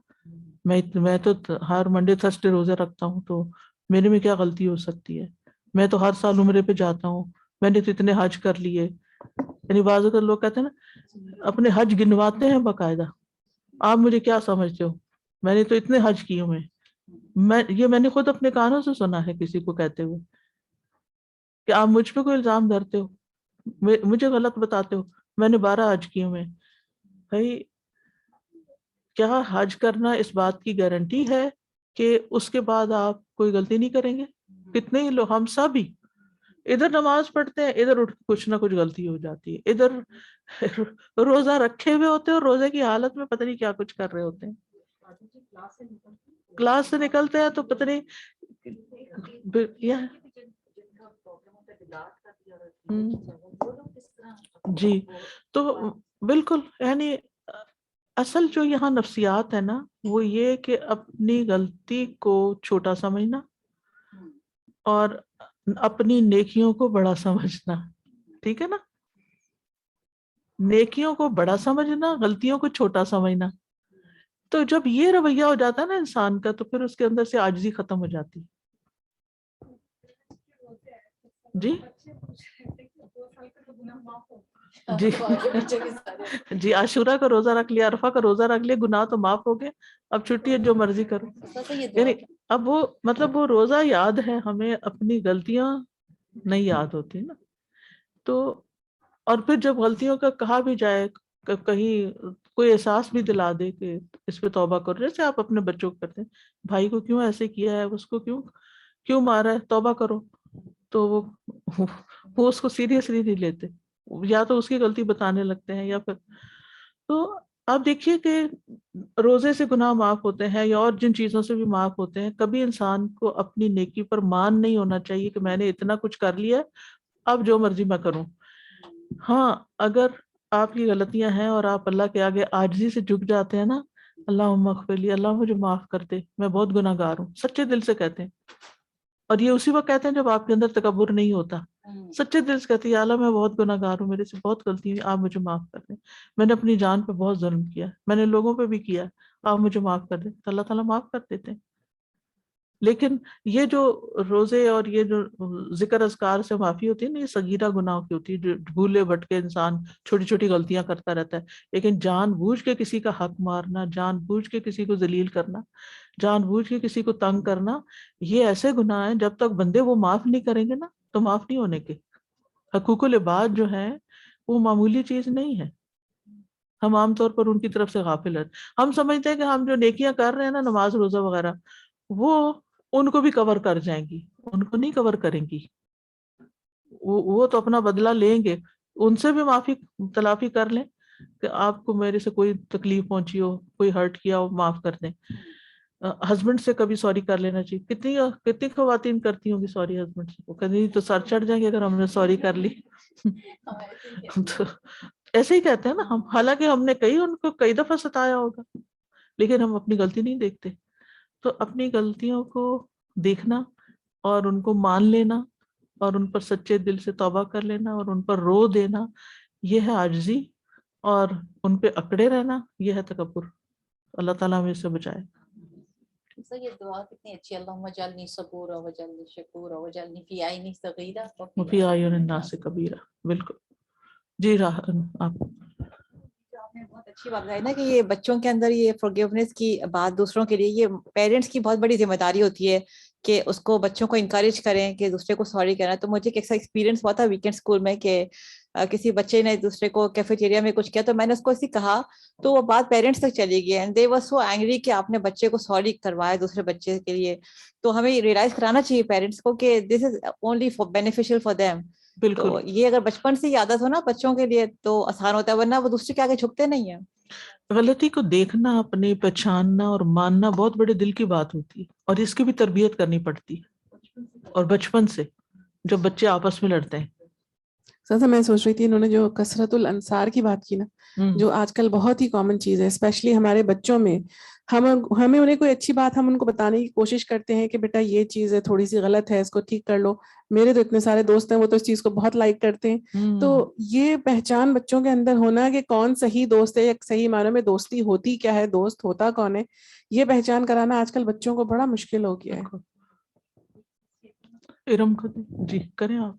میں تو ہر منڈے تھرسڈے روزے رکھتا ہوں, تو میرے میں کیا غلطی ہو سکتی ہے, میں تو ہر سال عمرے پہ جاتا ہوں, میں نے تو اتنے حج کر لیے. یعنی بعض اوقات لوگ کہتے ہیں نا اپنے حج گنواتے ہیں باقاعدہ, آپ مجھے کیا سمجھتے ہو, میں نے تو اتنے حج کیے ہوئے. میں نے خود اپنے کانوں سے سنا ہے کسی کو کہتے ہوئے کہ آپ مجھ پہ کوئی الزام دھرتے ہو, مجھے غلط بتاتے ہو, میں نے 12 حج کیے ہوئے. بھائی کیا حج کرنا اس بات کی گارنٹی ہے کہ اس کے بعد آپ کوئی غلطی نہیں کریں گے؟ کتنے ہی لوگ, ہم سب ہی ادھر نماز پڑھتے ہیں, ادھر اٹھ کچھ نہ کچھ غلطی ہو جاتی ہے, ادھر روزہ رکھے ہوئے ہوتے ہیں اور روزے کی حالت میں پتہ نہیں کیا کچھ کر رہے ہوتے ہیں. کلاس سے نکلتے ہیں تو پتہ نہیں جی. تو بالکل, یعنی اصل جو یہاں نفسیات ہے نا وہ یہ کہ اپنی غلطی کو چھوٹا سمجھنا اور اپنی نیکیوں کو بڑا سمجھنا. ٹھیک ہے نا, نیکیوں کو بڑا سمجھنا, غلطیوں کو چھوٹا سمجھنا. تو جب یہ رویہ ہو جاتا ہے نا انسان کا, تو پھر اس کے اندر سے عاجزی ختم ہو جاتی. جی جی جی, عاشورہ کا روزہ رکھ لیا, عرفہ کا روزہ رکھ لیا, گناہ تو معاف ہو گئے, اب چھٹی ہے جو مرضی کرو. یعنی اب وہ مطلب وہ روزہ یاد ہے ہمیں, اپنی غلطیاں نہیں یاد ہوتی نا. تو اور پھر جب غلطیوں کا کہا بھی جائے, کہیں کوئی احساس بھی دلا دے کہ اس پہ توبہ کرو, جیسے آپ اپنے بچوں کو کرتے ہیں, بھائی کو کیوں ایسے کیا ہے, اس کو کیوں مارا ہے, توبہ کرو, تو وہ اس کو سیریسلی نہیں لیتے, یا تو اس کی غلطی بتانے لگتے ہیں یا پھر. تو آپ دیکھیے کہ روزے سے گناہ معاف ہوتے ہیں یا اور جن چیزوں سے بھی معاف ہوتے ہیں, کبھی انسان کو اپنی نیکی پر مان نہیں ہونا چاہیے کہ میں نے اتنا کچھ کر لیا اب جو مرضی میں کروں. ہاں, اگر آپ کی غلطیاں ہیں اور آپ اللہ کے آگے عاجزی سے جھک جاتے ہیں نا, اللہم اغفر لی, اللہ مجھے معاف کر دے, میں بہت گناہ گار ہوں, سچے دل سے کہتے ہیں. اور یہ اسی وقت کہتے ہیں جب آپ کے اندر تکبر نہیں ہوتا, سچے دل سے کہتے ہیں یا اللہ میں بہت گناہ گار ہوں, میرے سے بہت غلطی ہوئی, آپ مجھے معاف کر دیں, میں نے اپنی جان پہ بہت ظلم کیا, میں نے لوگوں پہ بھی کیا, آپ مجھے معاف کر دیں. تو اللہ تعالیٰ معاف کر دیتے ہیں. لیکن یہ جو روزے اور یہ جو ذکر اذکار سے معافی ہوتی ہے نا, یہ صغیرہ گناہ کی ہوتی ہے, جو بھولے بھٹکے انسان چھوٹی چھوٹی غلطیاں کرتا رہتا ہے. لیکن جان بوجھ کے کسی کا حق مارنا, جان بوجھ کے کسی کو ذلیل کرنا, جان بوجھ کے کسی کو تنگ کرنا, یہ ایسے گناہ ہیں جب تک بندے وہ معاف نہیں کریں گے نا تو معاف نہیں ہونے کے. حقوق العباد جو ہیں وہ معمولی چیز نہیں ہے. ہم عام طور پر ان کی طرف سے غافل ہیں. ہم سمجھتے ہیں کہ ہم جو نیکیاں کر رہے ہیں نا, نماز روزہ وغیرہ, وہ ان کو بھی کور کر جائیں گی. ان کو نہیں کور کریں گی, وہ تو اپنا بدلہ لیں گے. ان سے بھی معافی تلافی کر لیں کہ آپ کو میرے سے کوئی تکلیف پہنچی ہو, کوئی ہرٹ کیا ہو, معاف کر دیں. ہسبینڈ سے کبھی سوری کر لینا چاہیے. کتنی خواتین کرتی ہوں گی سوری ہسبینڈ سے, وہ کبھی تو سر چڑھ جائیں گے اگر ہم نے سوری کر لی. تو ایسے ہی کہتے ہیں نا ہم, حالانکہ ہم نے ان کو کئی دفعہ ستایا ہوگا, لیکن ہم اپنی غلطی نہیں دیکھتے. تو اپنی غلطیوں کو دیکھنا اور ان کو مان لینا اور ان پر سچے دل سے توبہ کر لینا اور ان پر رو دینا, یہ ہے عاجزی. اور ان پہ اکڑے رہنا, یہ ہے تکبر. اللہ تعالیٰ ہمیں اس سے بچائے. یہ دعا کتنی اچھی, اللہم اجعلنی صبورا واجعلنی شکورا واجعلنی فی عینی صغیرہ وفی اعین الناس کبیرہ. بالکل. جی راہ آپ آپ نے بہت اچھی بات بتائی نا کہ یہ بچوں کے اندر یہ فورگیونیس کی بات دوسروں کے لیے, یہ پیرنٹس کی بہت بڑی ذمہ داری ہوتی ہے کہ اس کو بچوں کو انکریج کریں کہ دوسرے کو سوری کہنا. تو مجھے ایک ایسا ایکسپیرینس ہوا تھا ویکینڈ اسکول میں کہ کسی بچے نے دوسرے کو کیفیٹیریا میں کچھ کیا, تو میں نے اس کو ایسے کہا تو وہ بات پیرنٹس تک چلی گئی and they were so angry کہ آپ نے بچے کو سوری کروایا دوسرے بچے کے لیے. تو ہمیں ریئلائز کرانا چاہیے پیرنٹس کو کہ this is only for beneficial for them. تو یہ اگر بچپن سے ہی عادت ہو نا بچوں کے لیے تو آسان ہوتا ہے, ورنہ وہ دوسرے کے آگے جھکتے نہیں ہیں. غلطی کو دیکھنا, اپنے پہچاننا اور ماننا بہت بڑے دل کی بات ہوتی ہے, اور اس کی بھی تربیت کرنی پڑتی ہے, اور بچپن سے جب بچے آپس میں لڑتے ہیں. سر میں سوچ رہی تھی انہوں نے جو کثرت الانصار کی بات کی نا, جو آج کل بہت ہی کامن چیز ہے اسپیشلی ہمارے بچوں میں. ہمیں انہیں کوئی اچھی بات ہم ان کو بتانے کی کوشش کرتے ہیں کہ بیٹا یہ چیز ہے تھوڑی سی غلط ہے, اس کو ٹھیک کر لو. میرے تو اتنے سارے دوست ہیں وہ تو اس چیز کو بہت لائک کرتے ہیں. تو یہ پہچان بچوں کے اندر ہونا کہ کون صحیح دوست ہے یا صحیح معنوں میں دوستی ہوتی کیا ہے, دوست ہوتا کون ہے, یہ پہچان کرانا آج کل بچوں کو بڑا مشکل ہو گیا ہے. جی کریں آپ.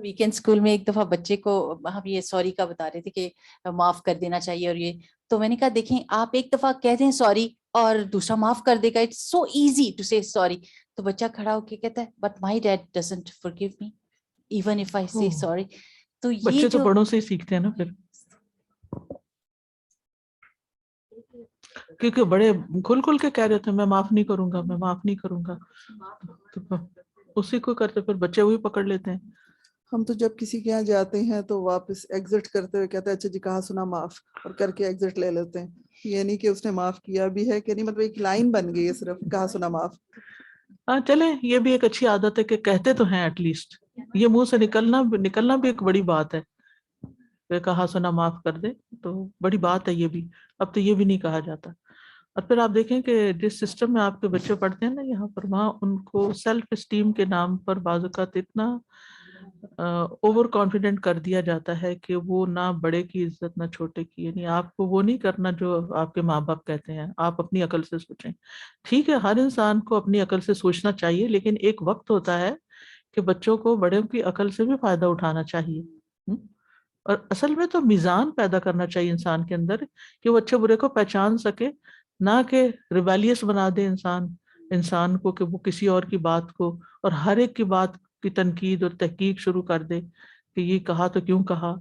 ویکینڈ اسکول میں ایک دفعہ بچے کو ہم یہ سوری کا بتا رہے تھے کہ معاف کر دینا چاہیے, اور یہ تو میں نے کہا دیکھیں آپ ایک دفعہ کہہ دیں سوری اور دوسرا معاف کر دے گا, it's so easy to say sorry. تو بچہ کھڑا ہو کے کہتا ہے but my dad doesn't forgive me even if I say sorry. تو یہ بچے تو جو بڑوں سے ہی سیکھتے ہیں نا پھر, کیونکہ بڑے کھل کھل کے کہہ رہے تھے میں معاف نہیں کروں گا, میں معاف نہیں کروں گا, تو اسی کو کرتے پھر بچے وہی پکڑ لیتے ہیں. ہم تو جب کسی کے یہاں جاتے ہیں تو واپس ایگزٹ کرتے ہوئے کہتے ہیں اچھا جی کہا سنا معاف, اور کر کے ایگزٹ لے لیتے ہیں. یہ نہیں کہ اس نے معاف کیا بھی ہے کہ نہیں, مطلب ایک لائن بن گئی ہے صرف کہا سنا معاف. ہاں چلیں, یہ بھی ایک اچھی عادت ہے کہ کہتے تو ہیں ایٹ لیسٹ, یہ منہ سے نکلنا بھی ایک بڑی بات ہے. کہا سنا معاف کر دے تو بڑی بات ہے یہ بھی. اب تو یہ بھی نہیں کہا جاتا. اور پھر آپ دیکھیں کہ جس سسٹم میں آپ کے بچے پڑھتے ہیں نا یہاں پر, وہاں ان کو سیلف اسٹیم کے نام پر بعض اوقات اتنا اوور کانفیڈنٹ کر دیا جاتا ہے کہ وہ نہ بڑے کی عزت نہ چھوٹے کی. یعنی آپ کو وہ نہیں کرنا جو آپ کے ماں باپ کہتے ہیں, آپ اپنی عقل سے سوچیں. ٹھیک ہے ہر انسان کو اپنی عقل سے سوچنا چاہیے, لیکن ایک وقت ہوتا ہے کہ بچوں کو بڑوں کی عقل سے بھی فائدہ اٹھانا چاہیے. اور اصل میں تو میزان پیدا کرنا چاہیے انسان کے اندر کہ وہ اچھے برے کو پہچان سکے, نہ کہ ریبیلیس بنا دے انسان کو کہ وہ کسی اور کی بات کو اور ہر ایک کی بات کی تنقید اور تحقیق شروع کر دے کہ یہ کہا تو کیوں کہا.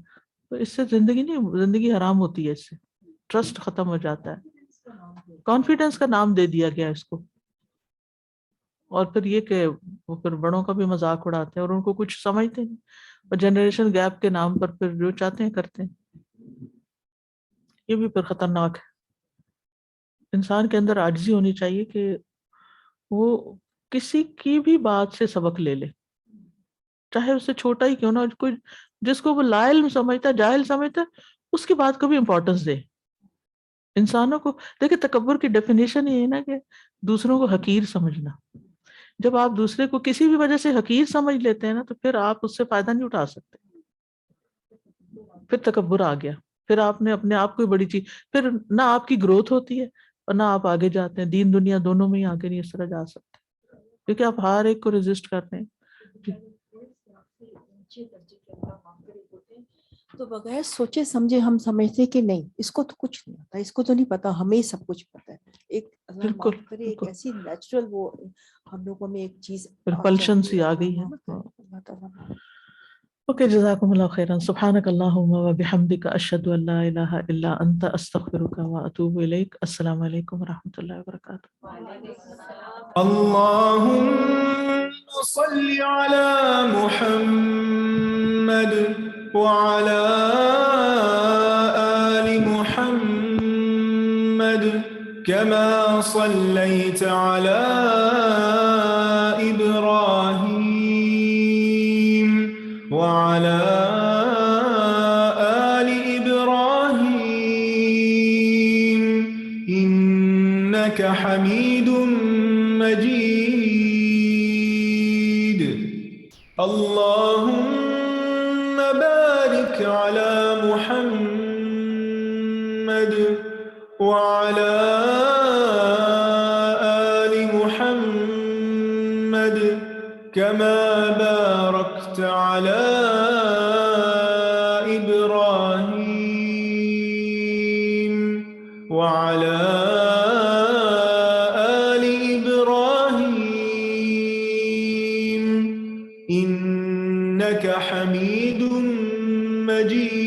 تو اس سے زندگی حرام ہوتی ہے, اس سے ٹرسٹ ختم ہو جاتا ہے. کانفیڈنس کا نام دے دیا گیا اس کو, اور پھر یہ کہ وہ پھر بڑوں کا بھی مذاق اڑاتے ہیں اور ان کو کچھ سمجھتے نہیں, اور جنریشن گیپ کے نام پر پھر جو چاہتے ہیں کرتے ہیں. یہ بھی پھر خطرناک ہے. انسان کے اندر عاجزی ہونی چاہیے کہ وہ کسی کی بھی بات سے سبق لے لے, چاہے اس سے چھوٹا ہی کیوں نہ, کوئی جس کو وہ لا علم سمجھتا ہے, جاہل سمجھتا ہے, اس کی بات کو بھی امپورٹنس دے. انسانوں کو دیکھیں, تکبر کی ڈیفینیشن یہ ہے نا کہ دوسروں کو حقیر سمجھنا. جب آپ دوسرے کو کسی بھی وجہ سے حقیر سمجھ لیتے ہیں نا تو پھر آپ اس سے فائدہ نہیں اٹھا سکتے, پھر تکبر آ گیا, پھر آپ نے اپنے آپ کو بڑی چیز, پھر نہ آپ کی گروتھ ہوتی ہے اور نہ آپ آگے جاتے ہیں. دین دنیا دونوں میں ہی آگے نہیں اس طرح جا سکتے, کیونکہ آپ ہر ایک کو ریزسٹ کرتے ہیں. تو بغیر سوچے سمجھے ہم سمجھتے کہ نہیں اس کو تو کچھ نہیں ہوتا, اس کو تو نہیں پتا, ہمیں سب کچھ پتا ہے. ایک اللہ معاف کرے ایک ایسی نیچرل وہ ہم لوگوں میں ایک چیز پلشن سی آ گئی ہے. اوکے, جزاکم اللہ خیرا. سبحانک اللہم و بحمدک, اشہد ان لا الہ الا انت, استغفرک و اتوب الیک. السلام علیکم و رحمۃ اللہ وبرکاتہ. اللہم صل علی محمد وعلى آل محمد كما صليت على إبراهيم وعلى آل إبراهيم إنك حميد مجيد. اللهم بارك على محمد وعلى آل محمد كما باركت على إبراهيم وعلى آل إبراهيم إنك حميد مجيد.